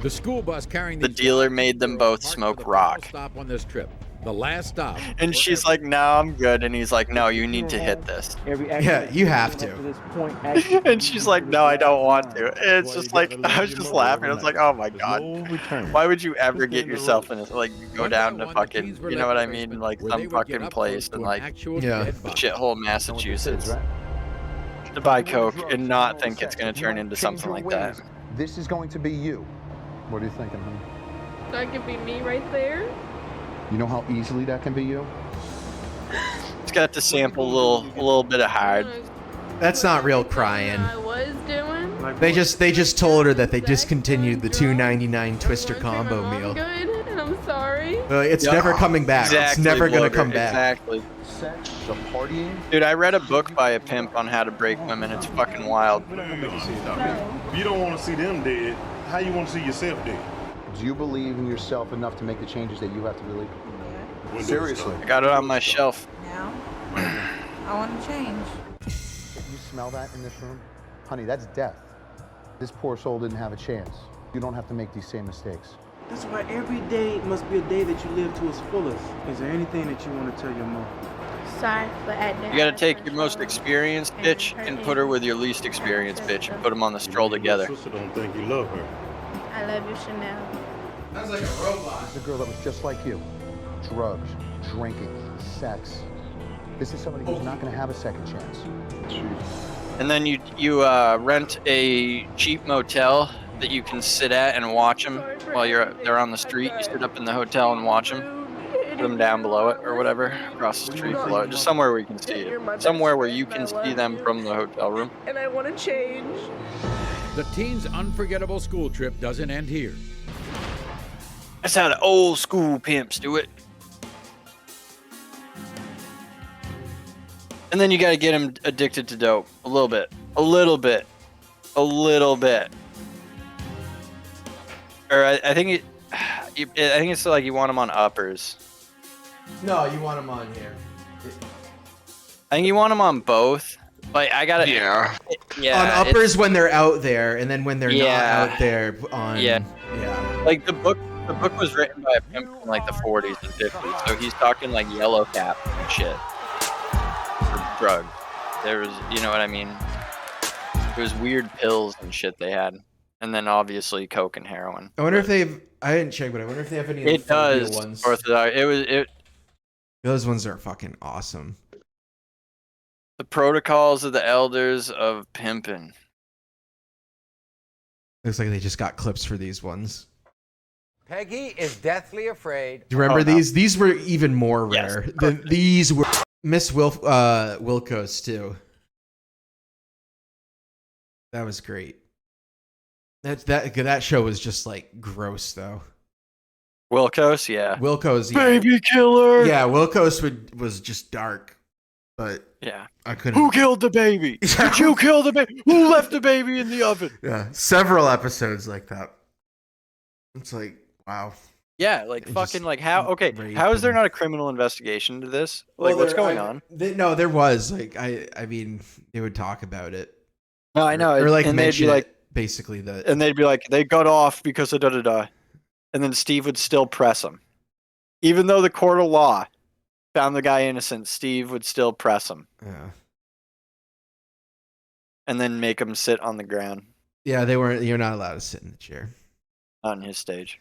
[SPEAKER 3] The school bus carrying
[SPEAKER 2] The dealer made them both smoke rock.
[SPEAKER 3] stop on this trip. The last stop.
[SPEAKER 2] And she's like, no, I'm good. And he's like, no, you need to hit this.
[SPEAKER 1] Yeah, you have to.
[SPEAKER 2] And she's like, no, I don't want to. And it's just like, I was just laughing. I was like, oh my God. Why would you ever get yourself in it? Like, go down to fucking, you know what I mean? Like some fucking place in like shithole Massachusetts to buy coke and not think it's going to turn into something like that.
[SPEAKER 14] This is going to be you. What are you thinking, honey?
[SPEAKER 10] That could be me right there.
[SPEAKER 14] You know how easily that can be you?
[SPEAKER 2] It's got to sample a little bit of hard.
[SPEAKER 1] That's not real crying.
[SPEAKER 10] I was doing.
[SPEAKER 1] They just told her that they discontinued the $2.99 Twister combo meal.
[SPEAKER 10] Good, and I'm sorry.
[SPEAKER 1] It's never coming back. It's never gonna come back.
[SPEAKER 2] Exactly.
[SPEAKER 14] Sex, the partying.
[SPEAKER 2] Dude, I read a book by a pimp on how to break women. It's fucking wild.
[SPEAKER 12] If you don't want to see them dead, how you want to see yourself dead?
[SPEAKER 14] Do you believe in yourself enough to make the changes that you have to really? Seriously.
[SPEAKER 2] I got it on my shelf.
[SPEAKER 15] Now, I want to change.
[SPEAKER 14] You smell that in this room? Honey, that's death. This poor soul didn't have a chance. You don't have to make these same mistakes.
[SPEAKER 13] That's why every day must be a day that you live to its fullest. Is there anything that you want to tell your mom?
[SPEAKER 5] Sorry, but at
[SPEAKER 2] You gotta take your most experienced bitch and put her with your least experienced bitch and put them on the stroll together.
[SPEAKER 12] Sister don't think you love her.
[SPEAKER 5] I love you, Chanel.
[SPEAKER 1] Sounds like a robot.
[SPEAKER 14] This is a girl that was just like you. Drugs, drinking, sex. This is somebody who's not going to have a second chance.
[SPEAKER 2] And then you rent a cheap motel that you can sit at and watch them while they're on the street. You sit up in the hotel and watch them. Put them down below it or whatever, across the street below it. Just somewhere where you can see it. Somewhere where you can see them from the hotel room.
[SPEAKER 5] And I want to change.
[SPEAKER 3] The teen's unforgettable school trip doesn't end here.
[SPEAKER 2] That's how the old school pimps do it. And then you gotta get them addicted to dope. A little bit. A little bit. A little bit. Or I think it's like you want them on uppers.
[SPEAKER 1] No, you want them on here.
[SPEAKER 2] I think you want them on both. Like I gotta.
[SPEAKER 8] Yeah.
[SPEAKER 2] Yeah,
[SPEAKER 1] on uppers when they're out there, and then when they're
[SPEAKER 2] Yeah.
[SPEAKER 1] not out there on
[SPEAKER 2] Yeah.
[SPEAKER 1] yeah.
[SPEAKER 2] Like the book was written by a pimp in like the 40s and 50s, so he's talking like yellow cap and shit for drugs. There was, you know what I mean? There was weird pills and shit they had, and then obviously coke and heroin.
[SPEAKER 1] I wonder if they've. I didn't check, but I wonder if they have any of the
[SPEAKER 2] It does.
[SPEAKER 1] phobia ones.
[SPEAKER 2] Orthodox. It.
[SPEAKER 1] Those ones are fucking awesome.
[SPEAKER 2] The protocols of the elders of pimpin'.
[SPEAKER 1] Looks like they just got clips for these ones.
[SPEAKER 4] Peggy is deathly afraid.
[SPEAKER 1] Do you remember
[SPEAKER 4] Oh, no.
[SPEAKER 1] these? These were even more
[SPEAKER 2] Yes.
[SPEAKER 1] rare. These were Miss Wilkos too. That was great. That show was just like gross though.
[SPEAKER 2] Wilkos, yeah.
[SPEAKER 1] Wilkos, yeah.
[SPEAKER 2] Baby killer.
[SPEAKER 1] Yeah, Wilkos was just dark, but
[SPEAKER 2] Yeah.
[SPEAKER 1] I couldn't.
[SPEAKER 2] Who killed the baby? Did you kill the baby? Who left the baby in the oven?
[SPEAKER 1] Yeah, several episodes like that. It's like wow.
[SPEAKER 2] Yeah, like
[SPEAKER 1] It
[SPEAKER 2] fucking
[SPEAKER 1] just
[SPEAKER 2] like how? Okay,
[SPEAKER 1] rape
[SPEAKER 2] how is there
[SPEAKER 1] and-
[SPEAKER 2] not a criminal investigation into this? Like, what's going on?
[SPEAKER 1] No, there was like I mean they would talk about it.
[SPEAKER 2] No, I know.
[SPEAKER 1] Or like
[SPEAKER 2] and they'd
[SPEAKER 1] mention
[SPEAKER 2] be like,
[SPEAKER 1] it, basically the
[SPEAKER 2] and they'd be like, they got off because of da da da, and then Steve would still press him, even though the court of law found the guy innocent. Steve would still press him,
[SPEAKER 1] yeah.
[SPEAKER 2] and then make him sit on the ground
[SPEAKER 1] Yeah, they weren't. You're not allowed to sit in the chair.
[SPEAKER 2] on his stage.